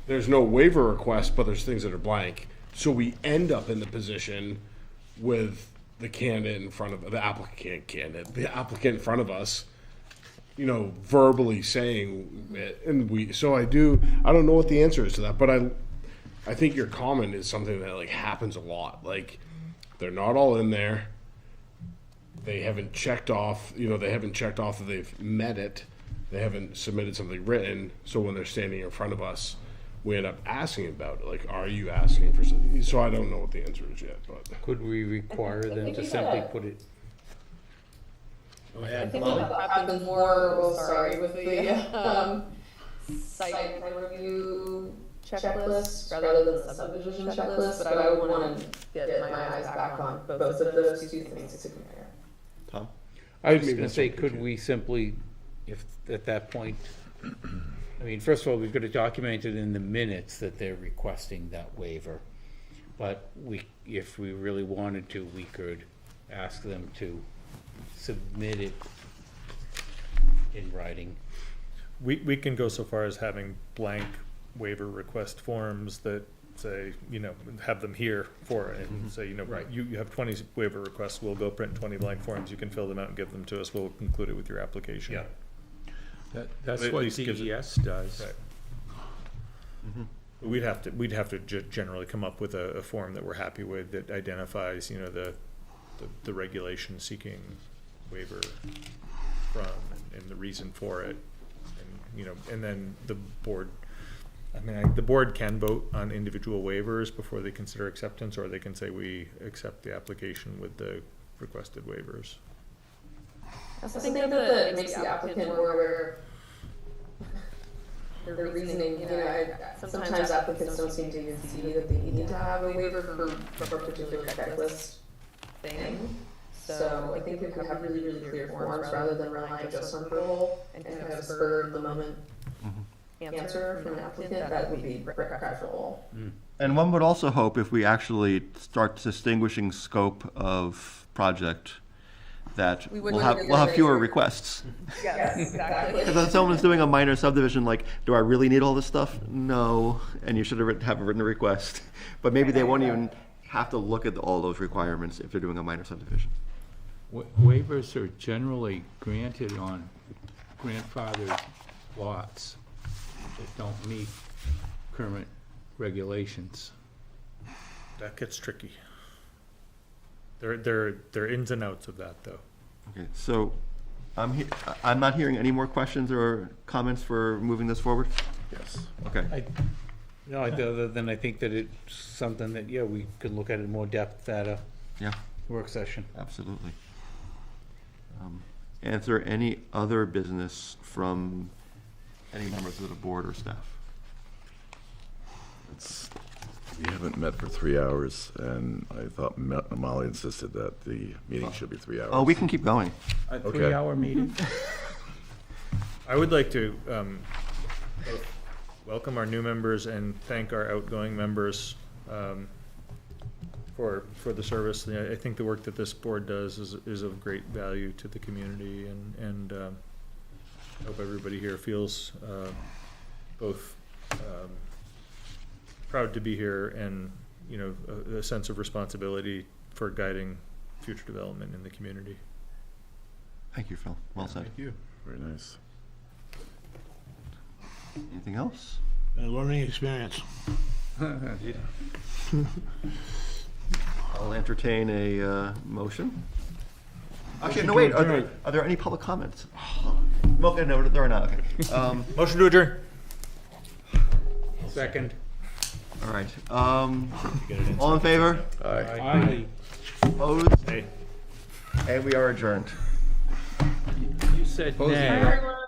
there's no waiver request, but there's things that are blank. So we end up in the position with the candidate in front of the applicant in front of us, verbally saying it. And I don't know what the answer is to that, but I think your comment is something that like happens a lot. Like, they're not all in there. They haven't checked off, that they've met it. They haven't submitted something written. So when they're standing in front of us, we end up asking about it. Like, are you asking for something? So I don't know what the answer is yet, but. Could we require them to simply put it? I think what happens more, with the site plan review checklist rather than the subdivision checklist, but I would want to get my eyes back on both of those two things to compare. Tom? I was gonna say, could we simply, if, at that point, I mean, first of all, we've got to document it in the minutes that they're requesting that waiver. But if we really wanted to, we could ask them to submit it in writing. We can go so far as having blank waiver request forms that say, have them here for it, and say, Right. you have 20 waiver requests, we'll go print 20 blank forms, you can fill them out and give them to us, we'll include it with your application. Yeah. That's At what least gives it- DES does. Right. We'd have to generally come up with a form that we're happy with that identifies, the regulation seeking waiver from and the reason for it. And, and then the board, the board can vote on individual waivers before they consider acceptance, or they can say we accept the application with the requested waivers. I also think that it makes the applicant more aware of the reasoning. Sometimes applicants don't seem to even see that they need to have a waiver for a particular checklist thing. So I think if we have really, really clear forms rather than relying just on approval and kind of a spur of the moment answer from an applicant, that would be preferable. And one would also hope if we actually start distinguishing scope of project, that we'll have fewer requests. Yes, exactly. Because if someone's doing a minor subdivision, like, do I really need all this stuff? No, and you should have written a request. But maybe they won't even have to look at all those requirements if they're doing a minor subdivision. Waivers are generally granted on grandfathered lots that don't meet current regulations. That gets tricky. There are ins and outs of that, though. Okay, so I'm not hearing any more questions or comments for moving this forward? Yes. Okay. Other than I think that it's something that, we could look at in more depth at a Yeah, work session. absolutely. And is there any other business from any members of the board or staff? We haven't met for 3 hours, and I thought Molly insisted that the meeting should be 3 hours. Oh, we can keep going. A Okay. 3-hour meeting? I would like to both welcome our new members and thank our outgoing members for the service. I think the work that this board does is of great value to the community, and I hope everybody here feels both proud to be here and a sense of responsibility for guiding future development in the community. Thank you, Phil. Well said. Thank you. Very nice. Anything else? A learning experience. I'll entertain a motion. Actually, no, wait, are there any public comments? Okay, no, there are not, okay. Motion to adjourn. Second. All right, all in favor? Aye. Opposed? Hey. And we are adjourned. You said nay. Everyone.